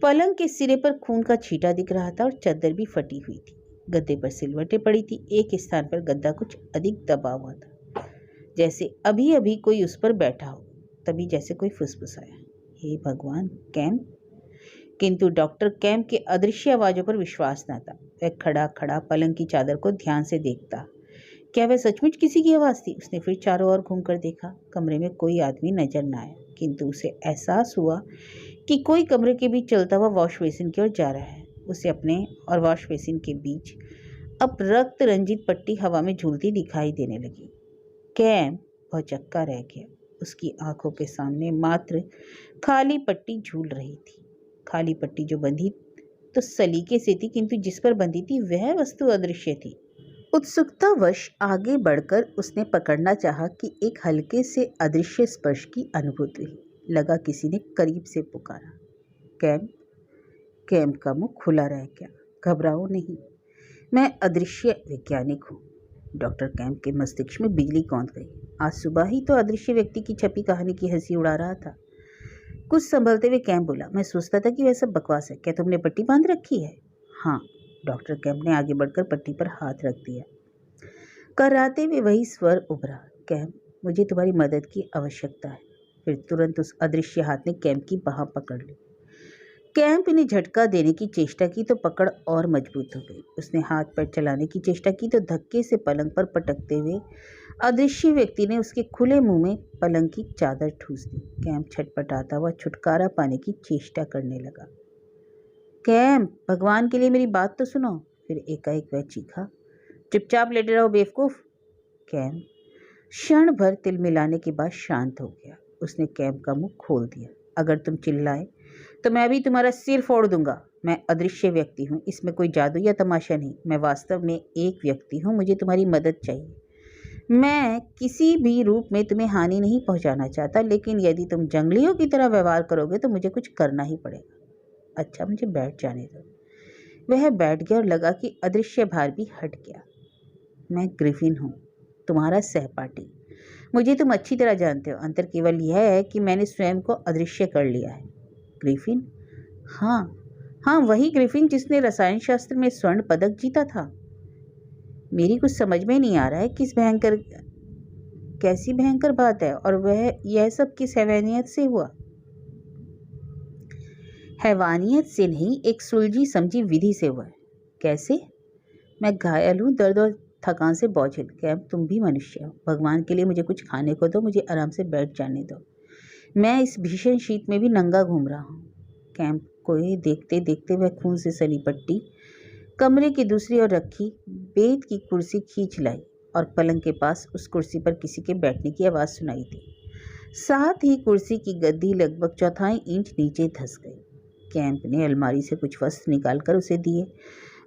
पलंग के सिरे पर खून का छींटा दिख रहा था और चादर भी फटी हुई थी। गद्दे पर सिलवटें पड़ी थी। एक स्थान पर गद्दा कुछ अधिक दबा हुआ था, जैसे अभी अभी कोई उस पर बैठा हो। तभी जैसे कोई फुसफुसाया, हे भगवान, कैम्प! किंतु डॉक्टर कैम्प के अदृश्य आवाजों पर विश्वास न था। वह खड़ा खड़ा पलंग की चादर को ध्यान से देखता। क्या वह सचमुच किसी की आवाज थी? उसने फिर चारों ओर घूमकर देखा। कमरे में कोई आदमी नजर न आया, किंतु उसे एहसास हुआ कि कोई कमरे के बीच चलता हुआ वॉश बेसिन की ओर जा रहा है। उसे अपने और वॉश बेसिन के बीच अब रक्त रंजित पट्टी हवा में झूलती दिखाई देने लगी। कैम्प! भौचक्का रह गया। उसकी आंखों के सामने मात्र खाली पट्टी झूल रही थी। खाली पट्टी जो बंधी तो सलीके से थी, किंतु जिस पर बंधी थी वह वस्तु अदृश्य थी। उत्सुकतावश आगे बढ़कर उसने पकड़ना चाहा कि एक हल्के से अदृश्य स्पर्श की अनुभूति हुई। लगा किसी ने करीब से पुकारा, कैम्प। कैम्प का मुंह खुला रह गया। घबराओ नहीं, मैं अदृश्य वैज्ञानिक हूँ। डॉक्टर कैम्प के मस्तिष्क में बिजली कौंध गई। आज सुबह ही तो अदृश्य व्यक्ति की छपी कहानी की हंसी उड़ा रहा था। कुछ संभलते हुए कैम्प बोला, मैं सोचता था कि वह सब बकवास है। क्या तुमने पट्टी बांध रखी है? हाँ। डॉक्टर कैम्प ने आगे बढ़कर पट्टी पर हाथ रख दिया। कराते हुए वही स्वर उभरा, कैम्प, मुझे तुम्हारी मदद की आवश्यकता है। फिर तुरंत उस अदृश्य हाथ ने कैम्प की बाह पकड़ ली। कैम्प ने झटका देने की चेष्टा की तो पकड़ और मजबूत हो गई। उसने हाथ पैर चलाने की चेष्टा की तो धक्के से पलंग पर पटकते हुए अदृश्य व्यक्ति ने उसके खुले मुंह में पलंग की चादर ठूस दी। कैम्प छटपटाता हुआ छुटकारा पाने की चेष्टा करने लगा। कैम्प, भगवान के लिए मेरी बात तो सुनो। फिर एकाएक वह चीखा, चुपचाप लेटे रहो बेवकूफ। कैम्प क्षण भर तिलमिलाने के बाद शांत हो गया। उसने कैम्प का मुंह खोल दिया। अगर तुम चिल्लाए तो मैं भी तुम्हारा सिर फोड़ दूंगा। मैं अदृश्य व्यक्ति हूँ, इसमें कोई जादू या तमाशा नहीं। मैं वास्तव में एक व्यक्ति हूँ, मुझे तुम्हारी मदद चाहिए। मैं किसी भी रूप में तुम्हें हानि नहीं पहुँचाना चाहता, लेकिन यदि तुम जंगलियों की तरह व्यवहार करोगे तो मुझे कुछ करना ही पड़ेगा। अच्छा, मुझे बैठ जाने दो। वह बैठ गया और लगा कि अदृश्य भार भी हट गया। मैं ग्रिफिन हूँ, तुम्हारा सहपाठी। मुझे तुम अच्छी तरह जानते हो। अंतर केवल यह है कि मैंने स्वयं को अदृश्य कर लिया है। ग्रिफिन? हाँ, वही ग्रिफिन जिसने रसायन शास्त्र में स्वर्ण पदक जीता था। मेरी कुछ समझ में नहीं आ रहा है कैसी भयंकर बात है, और वह यह सब किस हैवानियत से हुआ? हैवानियत से नहीं, एक सुलझी समझी विधि से हुआ है। कैसे? मैं घायल हूँ, दर्द और थकान से बोझिल। कैम्प, तुम भी मनुष्य हो। भगवान के लिए मुझे कुछ खाने को दो, मुझे आराम से बैठ जाने दो। मैं इस भीषण शीत में भी नंगा घूम रहा हूँ। कैम्प को देखते देखते वह खून से सनी पट्टी कमरे की दूसरी ओर रखी बेत की कुर्सी खींच लाई और पलंग के पास उस कुर्सी पर किसी के बैठने की आवाज़ सुनाई दी। साथ ही कुर्सी की गद्दी लगभग 1/4 इंच नीचे धंस गई। कैम्प ने अलमारी से कुछ वस्त्र निकालकर उसे दिए।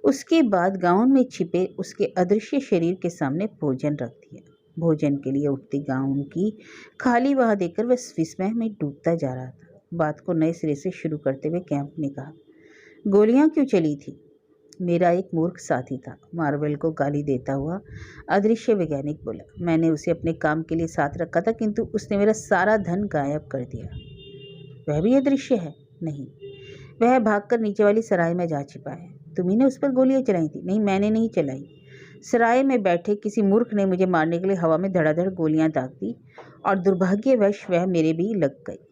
उसके बाद गाउन में छिपे उसके अदृश्य शरीर के सामने भोजन रख दिया। भोजन के लिए उठती गाउन की खाली बाह देखकर वह विस्मय में डूबता जा रहा था। बात को नए सिरे से शुरू करते हुए कैम्प ने कहा, गोलियां क्यों चली थी? मेरा एक मूर्ख साथी था, मार्वेल को गाली देता हुआ अदृश्य वैज्ञानिक बोला। मैंने उसे अपने काम के लिए साथ रखा था, किंतु उसने मेरा सारा धन गायब कर दिया। वह भी अदृश्य है? नहीं, वह भागकर नीचे वाली सराय में जा छिपा है। तुम्ही ने उस पर गोलियां चलाई थी? नहीं, मैंने नहीं चलाई। सराय में बैठे किसी मूर्ख ने मुझे मारने के लिए हवा में धड़ाधड़ गोलियां दाग दी और दुर्भाग्यवश वह मेरे भी लग गई।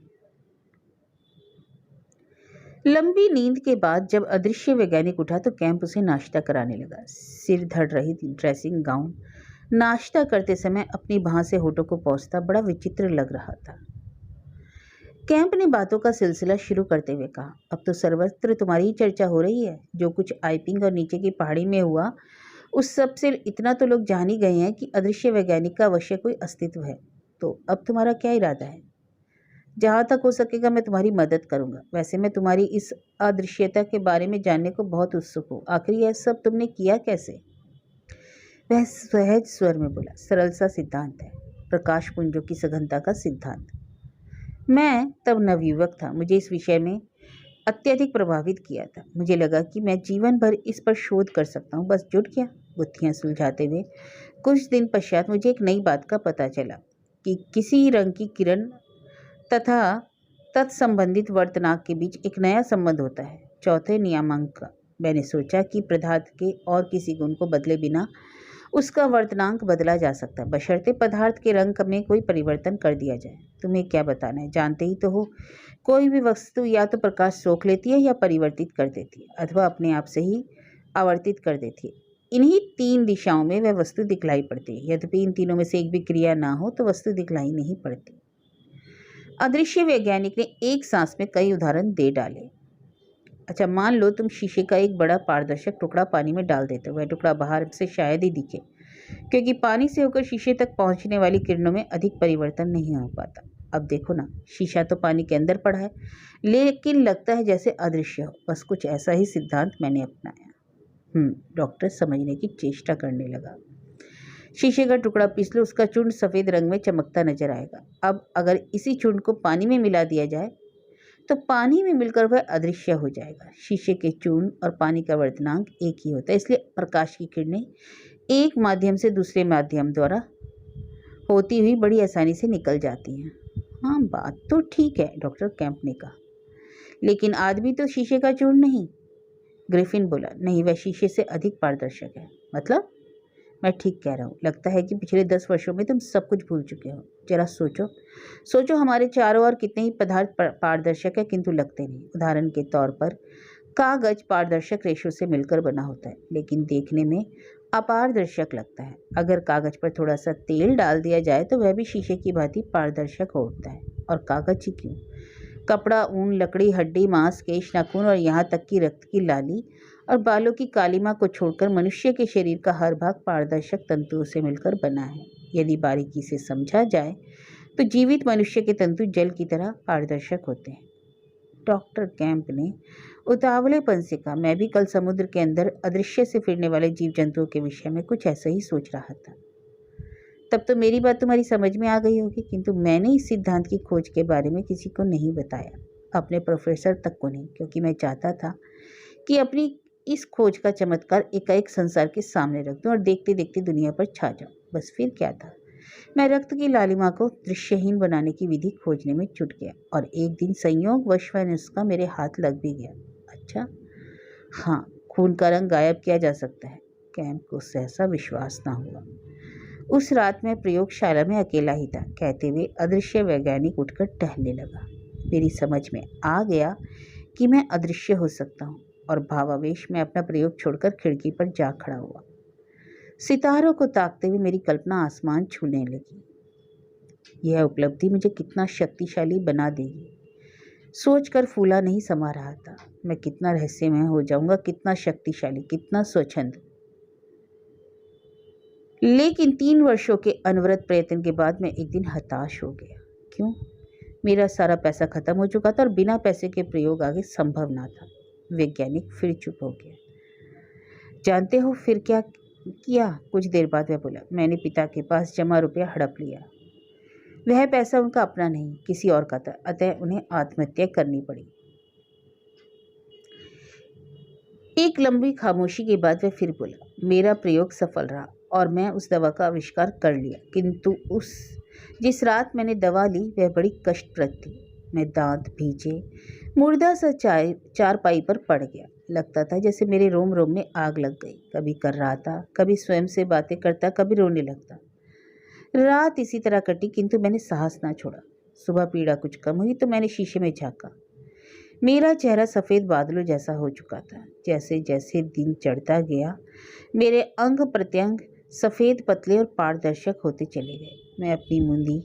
लंबी नींद के बाद जब अदृश्य वैज्ञानिक उठा तो कैम्प उसे नाश्ता कराने लगा। सिर धड़ रही थी ड्रेसिंग गाउन नाश्ता करते समय अपनी बाह से होठों को पोंछता बड़ा विचित्र लग रहा था। कैम्प ने बातों का सिलसिला शुरू करते हुए कहा, अब तो सर्वत्र तुम्हारी ही चर्चा हो रही है। जो कुछ आइपिंग और नीचे की पहाड़ी में हुआ, उस सब से इतना तो लोग जान ही गए हैं कि अदृश्य वैज्ञानिक का अवश्य कोई अस्तित्व है। तो अब तुम्हारा क्या इरादा है? जहाँ तक हो सकेगा मैं तुम्हारी मदद करूँगा। वैसे मैं तुम्हारी इस अदृश्यता के बारे में जानने को बहुत उत्सुक हूँ। आखिर यह सब तुमने किया कैसे? वह सहज स्वर में बोला, सरल सा सिद्धांत है, प्रकाश पुंजों की सघनता का सिद्धांत। मैं तब नवयुवक था, मुझे इस विषय में अत्यधिक प्रभावित किया था। मुझे लगा कि मैं जीवन भर इस पर शोध कर सकता हूँ। बस जुट गया। गुत्थियाँ सुलझाते हुए कुछ दिन पश्चात मुझे एक नई बात का पता चला कि किसी रंग की किरण तथा तत्संबंधित वर्तनाक के बीच एक नया संबंध होता है, चौथे नियमांक का। मैंने सोचा कि पदार्थ के और किसी गुण को बदले बिना उसका वर्तनांक बदला जा सकता है, बशर्ते पदार्थ के रंग में कोई परिवर्तन कर दिया जाए। तुम्हें क्या बताना है, जानते ही तो हो, कोई भी वस्तु या तो प्रकाश सोख लेती है या परिवर्तित कर देती है अथवा अपने आप से ही आवर्तित कर देती है। इन्हीं 3 दिशाओं में वह वस्तु दिखलाई पड़ती है। यद्यपि इन तीनों में से एक भी क्रिया ना हो तो वस्तु दिखलाई नहीं पड़ती। अदृश्य वैज्ञानिक ने एक सांस में कई उदाहरण दे डाले। अच्छा, मान लो तुम शीशे का एक बड़ा पारदर्शक टुकड़ा पानी में डाल देते हो। वह टुकड़ा बाहर से शायद ही दिखे, क्योंकि पानी से होकर शीशे तक पहुंचने वाली किरणों में अधिक परिवर्तन नहीं हो पाता। अब देखो ना, शीशा तो पानी के अंदर पड़ा है, लेकिन लगता है जैसे अदृश्य हो। बस कुछ ऐसा ही सिद्धांत मैंने अपनाया। डॉक्टर समझने की चेष्टा करने लगा। शीशे का टुकड़ा पीस लो, उसका चूर्ण सफेद रंग में चमकता नजर आएगा। अब अगर इसी चूर्ण को पानी में मिला दिया जाए तो पानी में मिलकर वह अदृश्य हो जाएगा। शीशे के चूर्ण और पानी का वर्तनांक एक ही होता है, इसलिए प्रकाश की किरणें एक माध्यम से दूसरे माध्यम द्वारा होती हुई बड़ी आसानी से निकल जाती हैं। हाँ, बात तो ठीक है, डॉक्टर कैंप ने कहा, लेकिन आदमी तो शीशे का चूर्ण नहीं। ग्रिफिन बोला, नहीं, वह शीशे से अधिक पारदर्शक है। मतलब? मैं ठीक कह रहा हूँ। लगता है कि पिछले 10 वर्षों में तुम सब कुछ भूल चुके हो। जरा सोचो हमारे चारों ओर कितने ही पदार्थ पारदर्शक है किंतु लगते नहीं। उदाहरण के तौर पर कागज पारदर्शक रेशों से मिलकर बना होता है, लेकिन देखने में अपारदर्शक लगता है। अगर कागज पर थोड़ा सा तेल डाल दिया जाए तो वह भी शीशे की भांति पारदर्शक हो उठता है। और कागज ही क्यों, कपड़ा, ऊन, लकड़ी, हड्डी, मांस, केश, नाखून और यहाँ तक कि रक्त की लाली और बालों की कालिमा को छोड़कर मनुष्य के शरीर का हर भाग पारदर्शक तंतुओं से मिलकर बना है। यदि बारीकी से समझा जाए तो जीवित मनुष्य के तंतु जल की तरह पारदर्शक होते हैं। डॉक्टर कैंप ने उतावलेपन से कहा, मैं भी कल समुद्र के अंदर अदृश्य से फिरने वाले जीव जंतुओं के विषय में कुछ ऐसा ही सोच रहा था। तब तो मेरी बात तुम्हारी समझ में आ गई होगी, किंतु मैंने इस सिद्धांत की खोज के बारे में किसी को नहीं बताया, अपने प्रोफेसर तक को नहीं, क्योंकि मैं चाहता था कि अपनी इस खोज का चमत्कार एकाएक संसार के सामने रख दूं और देखते देखते दुनिया पर छा जाऊं। बस फिर क्या था, मैं रक्त की लालिमा को दृश्यहीन बनाने की विधि खोजने में जुट गया और एक दिन संयोगवश वह नुस्खा मेरे हाथ लग भी गया। अच्छा, हाँ, खून का रंग गायब किया जा सकता है। कैंप को सहसा विश्वास ना हुआ। उस रात मैं प्रयोगशाला में अकेला ही था। कहते हुए अदृश्य वैज्ञानिक उठकर टहलने लगा। मेरी समझ में आ गया कि मैं अदृश्य हो सकता हूँ और भावावेश में अपना प्रयोग छोड़कर खिड़की पर जा खड़ा हुआ। सितारों को ताकते हुए मेरी कल्पना आसमान छूने लगी। यह उपलब्धि मुझे कितना शक्तिशाली बना देगी, सोचकर फूला नहीं समा रहा था। मैं कितना रहस्यमय हो जाऊंगा, कितना शक्तिशाली, कितना स्वच्छंद। लेकिन 3 वर्षों के अनवरत प्रयत्न के बाद मैं एक दिन हताश हो गया। क्यों? मेरा सारा पैसा खत्म हो चुका था और बिना पैसे के प्रयोग आगे संभव ना था। वैज्ञानिक फिर चुप हो गया। जानते हो फिर क्या किया? कुछ देर बाद वह बोला, मैंने पिता के पास जमा रुपया हड़प लिया। वह पैसा उनका अपना नहीं, किसी और का था, अतः उन्हें आत्महत्या करनी पड़ी। एक लंबी खामोशी के बाद वह फिर बोला, मेरा प्रयोग सफल रहा और मैं उस दवा का आविष्कार कर लिया, किंतु जिस रात मैंने दवा ली वह बड़ी कष्टप्रद थी। मैं दांत भीजे मुर्दा सा चारपाई पर पड़ गया। लगता था जैसे मेरे रोम रोम में आग लग गई। कभी कर रहा था, कभी स्वयं से बातें करता, कभी रोने लगता। रात इसी तरह कटी, किंतु मैंने साहस ना छोड़ा। सुबह पीड़ा कुछ कम हुई तो मैंने शीशे में झांका। मेरा चेहरा सफ़ेद बादलों जैसा हो चुका था। जैसे जैसे दिन चढ़ता गया मेरे अंग प्रत्यंग सफ़ेद, पतले और पारदर्शक होते चले गए। मैं अपनी मुंदी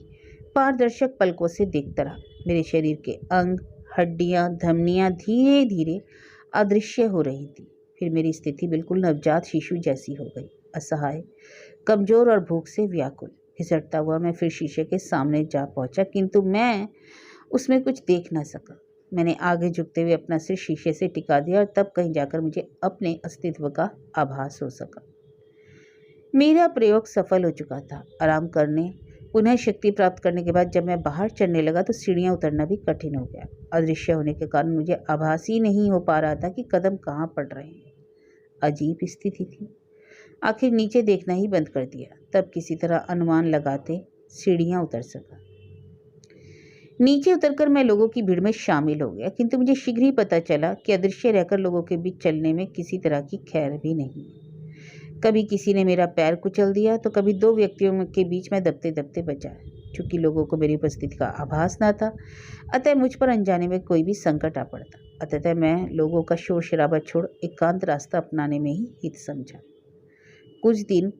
पारदर्शक पलकों से देखता रहा। मेरे शरीर के अंग, हड्डियां, धमनियां धीरे धीरे अदृश्य हो रही थी। फिर मेरी स्थिति बिल्कुल नवजात शिशु जैसी हो गई, असहाय, कमज़ोर और भूख से व्याकुल। घिसटता हुआ मैं फिर शीशे के सामने जा पहुंचा, किंतु मैं उसमें कुछ देख ना सका। मैंने आगे झुकते हुए अपना सिर शीशे से टिका दिया और तब कहीं जाकर मुझे अपने अस्तित्व का आभास हो सका। मेरा प्रयोग सफल हो चुका था। आराम करने, पुनः शक्ति प्राप्त करने के बाद जब मैं बाहर चढ़ने लगा तो सीढ़ियां उतरना भी कठिन हो गया। अदृश्य होने के कारण मुझे आभास ही नहीं हो पा रहा था कि कदम कहाँ पड़ रहे हैं। अजीब स्थिति थी। आखिर नीचे देखना ही बंद कर दिया। तब किसी तरह अनुमान लगाते सीढ़ियां उतर सका। नीचे उतरकर मैं लोगों की भीड़ में शामिल हो गया, किंतु मुझे शीघ्र ही पता चला कि अदृश्य रहकर लोगों के बीच चलने में किसी तरह की खैर भी नहीं। कभी किसी ने मेरा पैर कुचल दिया तो कभी 2 व्यक्तियों के बीच में दबते दबते बचा। चूंकि लोगों को मेरी उपस्थिति का आभास न था, अतः मुझ पर अनजाने में कोई भी संकट आ पड़ता। अतः मैं लोगों का शोर शराबा छोड़ एकांत रास्ता अपनाने में ही हित समझा। कुछ दिन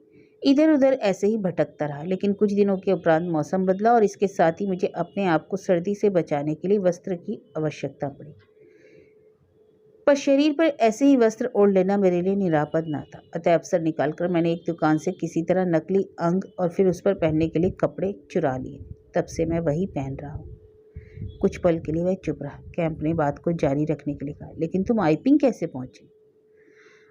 इधर उधर ऐसे ही भटकता रहा, लेकिन कुछ दिनों के उपरांत मौसम बदला और इसके साथ ही मुझे अपने आप को सर्दी से बचाने के लिए वस्त्र की आवश्यकता पड़ी। पर शरीर पर ऐसे ही वस्त्र ओढ़ लेना मेरे लिए निरापद ना था। अतः अवसर निकालकर मैंने एक दुकान से किसी तरह नकली अंग और फिर उस पर पहनने के लिए कपड़े चुरा लिए। तब से मैं वही पहन रहा हूँ। कुछ पल के लिए वह चुप रहा। कैंप ने बात को जारी रखने के लिए कहा, लेकिन तुम आईपिंग कैसे पहुंची?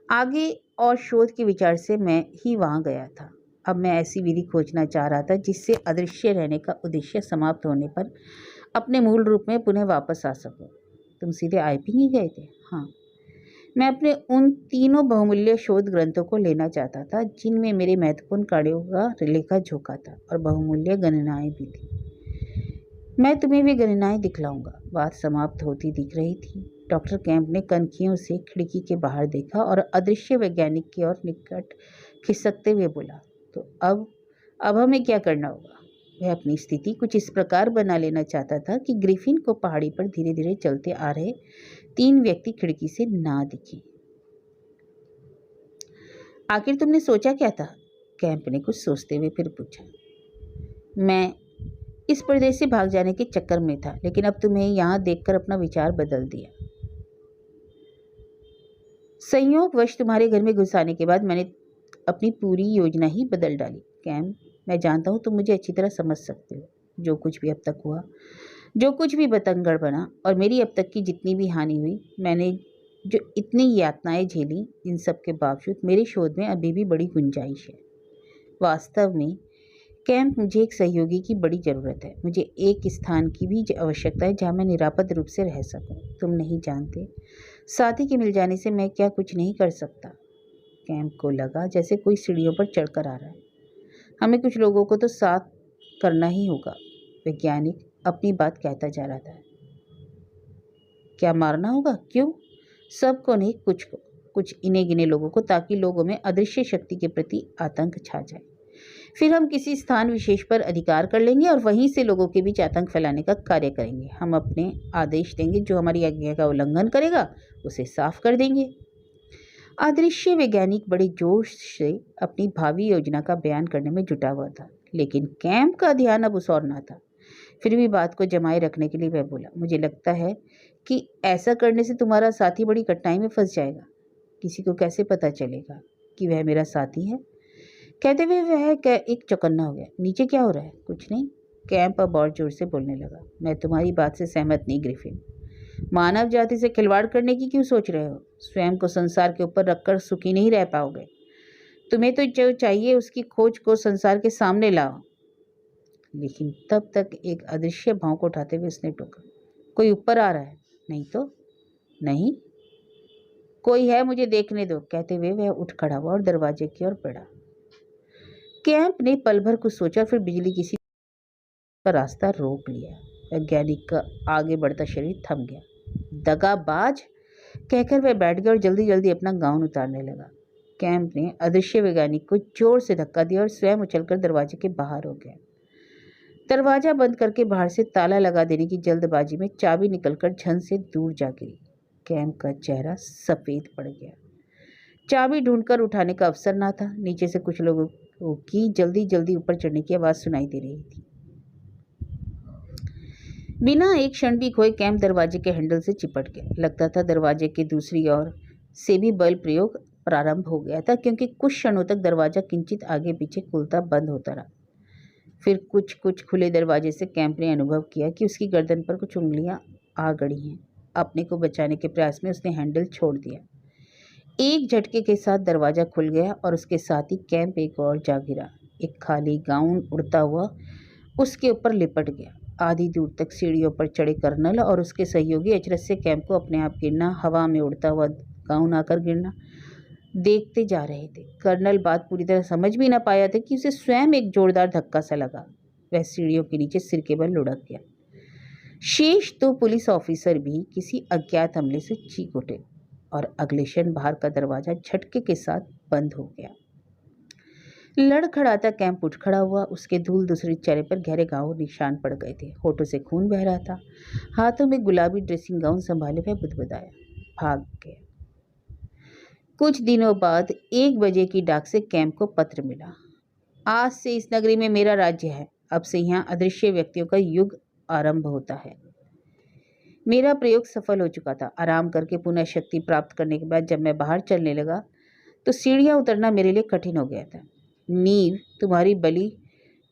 आगे और शोध के विचार से मैं ही वहां गया था। अब मैं ऐसी विधि खोजना चाह रहा था जिससे अदृश्य रहने का उद्देश्य समाप्त होने पर अपने मूल रूप में पुनः वापस आ सकूं। तुम सीधे आईपिंग ही गए थे? हाँ। मैं अपने उन तीनों बहुमूल्य शोध ग्रंथों को लेना चाहता था जिनमें मेरे महत्वपूर्ण कार्यों का लेखा जोखा था और बहुमूल्य गणनाएं भी थी। मैं तुम्हें वे गणनाएं दिखलाऊंगा। बात समाप्त होती दिख रही थी। डॉक्टर कैंप ने कनखियों से खिड़की के बाहर देखा और अदृश्य वैज्ञानिक की ओर निकट खिसकते हुए बोला, तो अब हमें क्या करना होगा? वह अपनी स्थिति कुछ इस प्रकार बना लेना चाहता था कि ग्रिफिन को पहाड़ी पर धीरे धीरे चलते आ रहे 3 व्यक्ति खिड़की से ना दिखे। आखिर तुमने सोचा क्या था? कैंप ने कुछ सोचते हुए फिर पूछा। मैं इस प्रदेश से भाग जाने के चक्कर में था, लेकिन अब तुम्हें यहाँ देखकर अपना विचार बदल दिया। संयोगवश तुम्हारे घर में घुस आने के बाद मैंने अपनी पूरी योजना ही बदल डाली। कैम, मैं जानता हूँ तुम मुझे अच्छी तरह समझ सकते हो। जो कुछ भी अब तक हुआ, जो कुछ भी बतंगड़ बना और मेरी अब तक की जितनी भी हानि हुई, मैंने जो इतनी यातनाएं झेली, इन सब के बावजूद मेरे शोध में अभी भी बड़ी गुंजाइश है। वास्तव में कैंप, मुझे एक सहयोगी की बड़ी ज़रूरत है। मुझे एक स्थान की भी आवश्यकता है जहाँ मैं निरापद रूप से रह सकूं। तुम नहीं जानते, साथी के मिल जाने से मैं क्या कुछ नहीं कर सकता। कैंप को लगा जैसे कोई सीढ़ियों पर चढ़कर आ रहा है। हमें कुछ लोगों को तो साथ करना ही होगा। वैज्ञानिक अपनी बात कहता जा रहा था। क्या मारना होगा? क्यों? सबको नहीं, कुछ को, कुछ इन्हें गिने लोगों को, ताकि लोगों में अदृश्य शक्ति के प्रति आतंक छा जाए। फिर हम किसी स्थान विशेष पर अधिकार कर लेंगे और वहीं से लोगों के बीच आतंक फैलाने का कार्य करेंगे। हम अपने आदेश देंगे, जो हमारी आज्ञा का उल्लंघन करेगा उसे साफ कर देंगे। अदृश्य वैज्ञानिक बड़े जोश से अपनी भावी योजना का बयान करने में जुटा हुआ था, लेकिन कैंप का ध्यान अब उस ओर न था। फिर भी बात को जमाए रखने के लिए वह बोला, मुझे लगता है कि ऐसा करने से तुम्हारा साथी बड़ी कठिनाई में फंस जाएगा। किसी को कैसे पता चलेगा कि वह मेरा साथी है? कहते हुए वह एक चौकन्ना हो गया। नीचे क्या हो रहा है? कुछ नहीं। कैंप अब और जोर से बोलने लगा। मैं तुम्हारी बात से सहमत नहीं ग्रिफिन। मानव जाति से खिलवाड़ करने की क्यों सोच रहे हो? स्वयं को संसार के ऊपर रखकर सुखी नहीं रह पाओगे। तुम्हें तो जो चाहिए उसकी खोज को संसार के सामने लाओ। लेकिन तब तक एक अदृश्य भौंक उठाते हुए उसने टोका, कोई ऊपर आ रहा है? नहीं तो नहीं, कोई है, मुझे देखने दो। कहते हुए वह उठ खड़ा हुआ और दरवाजे की ओर बढ़ा। कैंप ने पल भर कुछ सोचा, फिर बिजली किसी का रास्ता रोक लिया। वैज्ञानिक का आगे बढ़ता शरीर थम गया। दगाबाज, कहकर वह बैठ गया और जल्दी जल्दी अपना गाउन उतारने लगा। कैंप ने अदृश्य वैज्ञानिक को जोर से धक्का दिया और स्वयं उछलकर दरवाजे के बाहर हो गया। दरवाजा बंद करके बाहर से ताला लगा देने की जल्दबाजी में चाबी निकलकर झन से दूर जा गिरी। कैंप का चेहरा सफेद पड़ गया। चाबी ढूंढकर उठाने का अवसर ना था। नीचे से कुछ लोगों की जल्दी जल्दी ऊपर चढ़ने की आवाज सुनाई दे रही थी। बिना एक क्षण भी खोए कैंप दरवाजे के हैंडल से चिपट गया। लगता था दरवाजे के दूसरी ओर से भी बल प्रयोग प्रारंभ हो गया था, क्योंकि कुछ क्षणों तक दरवाजा किंचित आगे पीछे खुलता बंद होता रहा। फिर कुछ खुले दरवाजे से कैंप ने अनुभव किया कि उसकी गर्दन पर कुछ उंगलियां आ गड़ी हैं। अपने को बचाने के प्रयास में उसने हैंडल छोड़ दिया। एक झटके के साथ दरवाजा खुल गया और उसके साथ ही कैंप एक और जा गिरा। एक खाली गाउन उड़ता हुआ उसके ऊपर लिपट गया। आधी दूर तक सीढ़ियों पर चढ़े कर्नल और उसके सहयोगी अचरज से कैंप को अपने आप गिरना, हवा में उड़ता हुआ गाउन आकर गिरना देखते जा रहे थे। कर्नल बात पूरी तरह समझ भी ना पाया था कि उसे स्वयं एक जोरदार धक्का सा लगा। वह सीढ़ियों के नीचे सिर के बल लुढ़क गया। शेष 2 पुलिस ऑफिसर भी किसी अज्ञात हमले से चीख उठे और अगले क्षण बाहर का दरवाजा झटके के साथ बंद हो गया। लड़खड़ाता कैंप उठ खड़ा हुआ। उसके धूल दूसरे चेहरे पर गहरे घाव निशान पड़ गए थे। होठों से खून बह रहा था। हाथों में गुलाबी ड्रेसिंग गाउन संभाले हुए बुदबुदाया, भाग गया। कुछ दिनों बाद 1 बजे की डाक से कैंप को पत्र मिला। आज से इस नगरी में मेरा राज्य है। अब से यहाँ अदृश्य व्यक्तियों का युग आरंभ होता है। मेरा प्रयोग सफल हो चुका था। आराम करके पुनः शक्ति प्राप्त करने के बाद जब मैं बाहर चलने लगा तो सीढ़ियां उतरना मेरे लिए कठिन हो गया था। नींव तुम्हारी बलि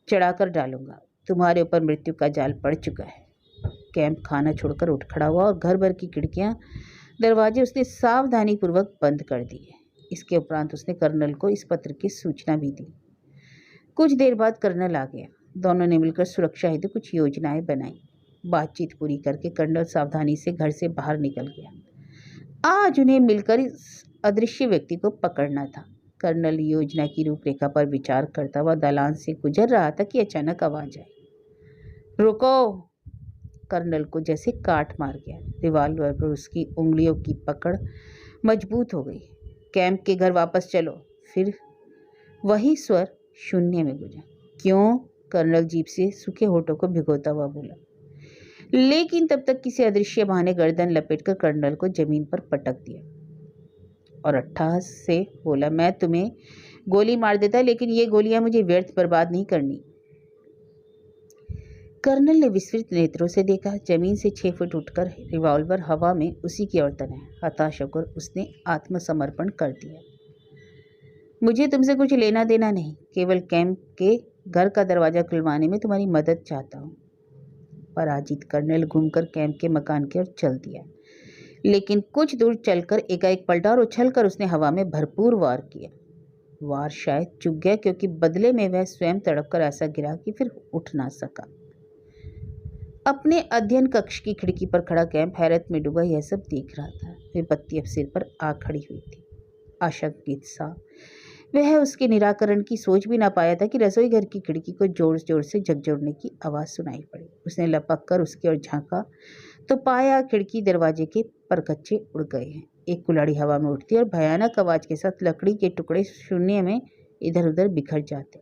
चढ़ाकर डालूंगा। तुम्हारे ऊपर मृत्यु का जाल पड़ चुका है। कैंप खाना छोड़कर उठ खड़ा हुआ और घर भर की खिड़कियां दरवाजे उसने सावधानी पूर्वक बंद कर दिए। इसके उपरांत उसने कर्नल को इस पत्र की सूचना भी दी। कुछ देर बाद कर्नल आ गया। दोनों ने मिलकर सुरक्षा हेतु कुछ योजनाएं बनाई। बातचीत पूरी करके कर्नल सावधानी से घर से बाहर निकल गया। आज उन्हें मिलकर इस अदृश्य व्यक्ति को पकड़ना था। कर्नल योजना की रूपरेखा पर विचार करता हुआ दालान से गुजर रहा था कि अचानक आवाज आई, रुको। कर्नल को जैसे काट मार गया। रिवॉल्वर पर उसकी उंगलियों की पकड़ मजबूत हो गई। कैंप के घर वापस चलो। फिर वही स्वर शून्य में गुंजा। क्यों? कर्नल जीप से सूखे होठों को भिगोता हुआ बोला। लेकिन तब तक किसी अदृश्य बाह ने गर्दन लपेटकर कर्नल को जमीन पर पटक दिया और अट्टहास से बोला, मैं तुम्हें गोली मार देता, लेकिन ये गोलियां मुझे व्यर्थ बर्बाद नहीं करनी। कर्नल ने विस्फित नेत्रों से देखा। जमीन से 6 फुट उठकर रिवॉल्वर हवा में उसी की ओर तनाया। हताश होकर उसने आत्मसमर्पण कर दिया। मुझे तुमसे कुछ लेना देना नहीं, केवल कैंप के घर का दरवाजा खुलवाने में तुम्हारी मदद चाहता हूँ। पराजित कर्नल घूमकर कैंप के मकान की ओर चल दिया, लेकिन कुछ दूर चलकर एकाएक पलटा और उछलकर उसने हवा में भरपूर वार किया। वार शायद चूक गया, क्योंकि बदले में वह स्वयं तड़पकर ऐसा गिरा कि फिर उठ ना सका। अपने अध्ययन कक्ष की खिड़की पर खड़ा कैंप हैरत में डूबा यह सब देख रहा था। विपत्ति अब सिर पर आ खड़ी हुई थी। आशंकित सा वह उसके निराकरण की सोच भी ना पाया था कि रसोई घर की खिड़की को जोर जोर से झकझोरने की आवाज़ सुनाई पड़ी। उसने लपक कर उसकी ओर झांका तो पाया खिड़की दरवाजे के परखच्चे उड़ गए हैं। एक कुल्हाड़ी हवा में उठती और भयानक आवाज़ के साथ लकड़ी के टुकड़े शून्य में इधर उधर बिखर जाते।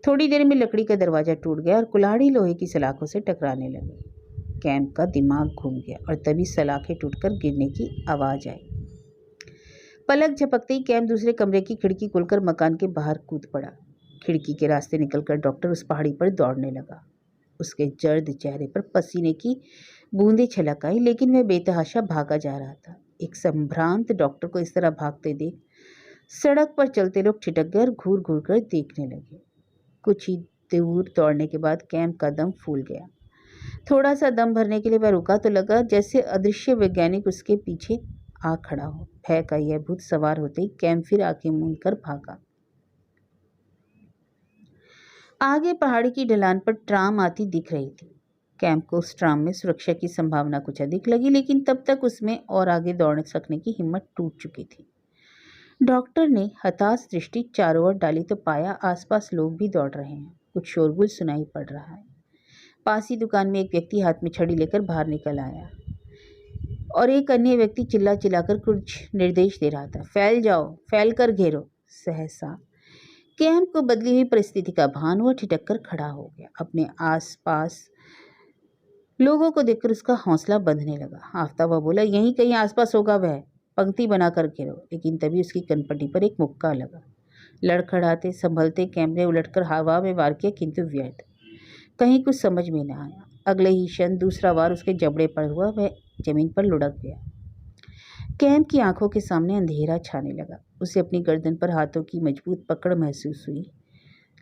थोड़ी देर में लकड़ी का दरवाजा टूट गया और कुल्हाड़ी लोहे की सलाखों से टकराने लगी। कैंप का दिमाग घूम गया और तभी सलाखें टूटकर गिरने की आवाज़ आई। पलक झपकते ही कैंप दूसरे कमरे की खिड़की खोलकर मकान के बाहर कूद पड़ा। खिड़की के रास्ते निकलकर डॉक्टर उस पहाड़ी पर दौड़ने लगा। उसके जर्द चेहरे पर पसीने की बूंदें छलक आई, लेकिन वह बेतहाशा भागा जा रहा था। एक संभ्रांत डॉक्टर को इस तरह भागते देख सड़क पर चलते लोग ठिठक गए और घूर घूर कर देखने लगे। कुछ ही दूर दौड़ने के बाद कैंप का दम फूल गया। थोड़ा सा दम भरने के लिए वह रुका तो लगा जैसे अदृश्य वैज्ञानिक उसके पीछे आ खड़ा हो। भय का यह भूत सवार होते ही कैंप फिर आंखें मूंद कर भागा। आगे पहाड़ी की ढलान पर ट्राम आती दिख रही थी। कैंप को उस ट्राम में सुरक्षा की संभावना कुछ अधिक लगी, लेकिन तब तक उसमें और आगे दौड़ सकने की हिम्मत टूट चुकी थी। डॉक्टर ने हताश दृष्टि चारों ओर डाली तो पाया आसपास लोग भी दौड़ रहे हैं। कुछ शोरगुल सुनाई पड़ रहा है। पास ही दुकान में एक व्यक्ति हाथ में छड़ी लेकर बाहर निकल आया और एक अन्य व्यक्ति चिल्ला चिल्लाकर कुछ निर्देश दे रहा था। फैल जाओ, फैल कर घेरो। सहसा कैंप को बदली हुई परिस्थिति का भान हुआ। ठिठक कर खड़ा हो गया। अपने आसपास लोगों को देखकर उसका हौसला बंधने लगा। हांफता हुआ बोला, यहीं कहीं आसपास होगा वह, पंक्ति बनाकर घेरो। लेकिन तभी उसकी कनपटी पर एक मुक्का लगा। लड़खड़ाते संभलते कैंप ने उलटकर हवा में वार किया, किंतु व्यर्थ। कहीं कुछ समझ में न आया। अगले ही क्षण दूसरा वार उसके जबड़े पर हुआ। वह जमीन पर लुढ़क गया। कैंप की आंखों के सामने अंधेरा छाने लगा। उसे अपनी गर्दन पर हाथों की मजबूत पकड़ महसूस हुई,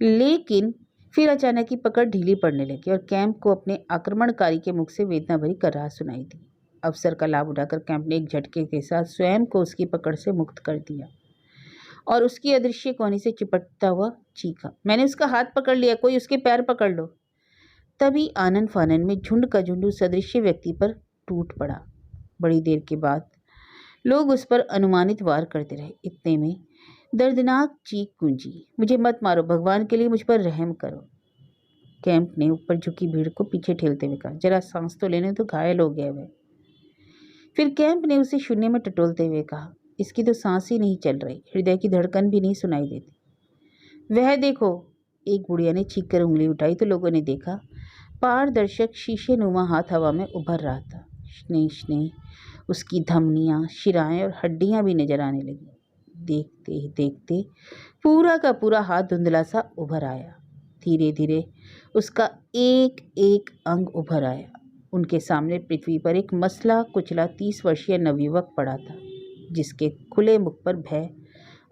लेकिन फिर अचानक ही पकड़ ढीली पड़ने लगी और कैंप को अपने आक्रमणकारी के मुख से वेदना भरी कराहट सुनाई दी। अवसर का लाभ उठाकर कैंप ने एक झटके के साथ स्वयं को उसकी पकड़ से मुक्त कर दिया और उसकी अदृश्य कोहनी से चिपटता हुआ चीखा, मैंने उसका हाथ पकड़ लिया, कोई उसके पैर पकड़ लो। तभी आनन फानन में झुंड का झुंड उस अदृश्य व्यक्ति पर टूट पड़ा। बड़ी देर के बाद लोग उस पर अनुमानित वार करते रहे। इतने में दर्दनाक चीख गूंजी, मुझे मत मारो, भगवान के लिए मुझ पर रहम करो। कैंप ने ऊपर झुकी भीड़ को पीछे ठेलते हुए कहा, जरा सांस तो लेने तो, घायल हो गया वह। फिर कैंप ने उसे शून्य में टटोलते हुए कहा, इसकी तो सांस ही नहीं चल रही, हृदय की धड़कन भी नहीं सुनाई देती। वह देखो। एक बुढ़िया ने चीख कर उंगली उठाई तो लोगों ने देखा पारदर्शक शीशे नुमा हाथ हवा में उभर रहा था। स्नेह स्नेह उसकी धमनियाँ, शिराएं और हड्डियां भी नजर आने लगी। देखते ही देखते पूरा का पूरा हाथ धुंधला सा उभर आया। धीरे धीरे उसका एक एक अंग उभर आया। उनके सामने पृथ्वी पर एक मसला कुचला 30 वर्षीय नवयुवक पड़ा था, जिसके खुले मुख पर भय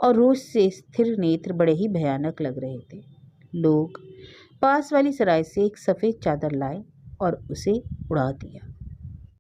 और रोष से स्थिर नेत्र बड़े ही भयानक लग रहे थे। लोग पास वाली सराय से एक सफ़ेद चादर लाए और उसे उड़ा दिया।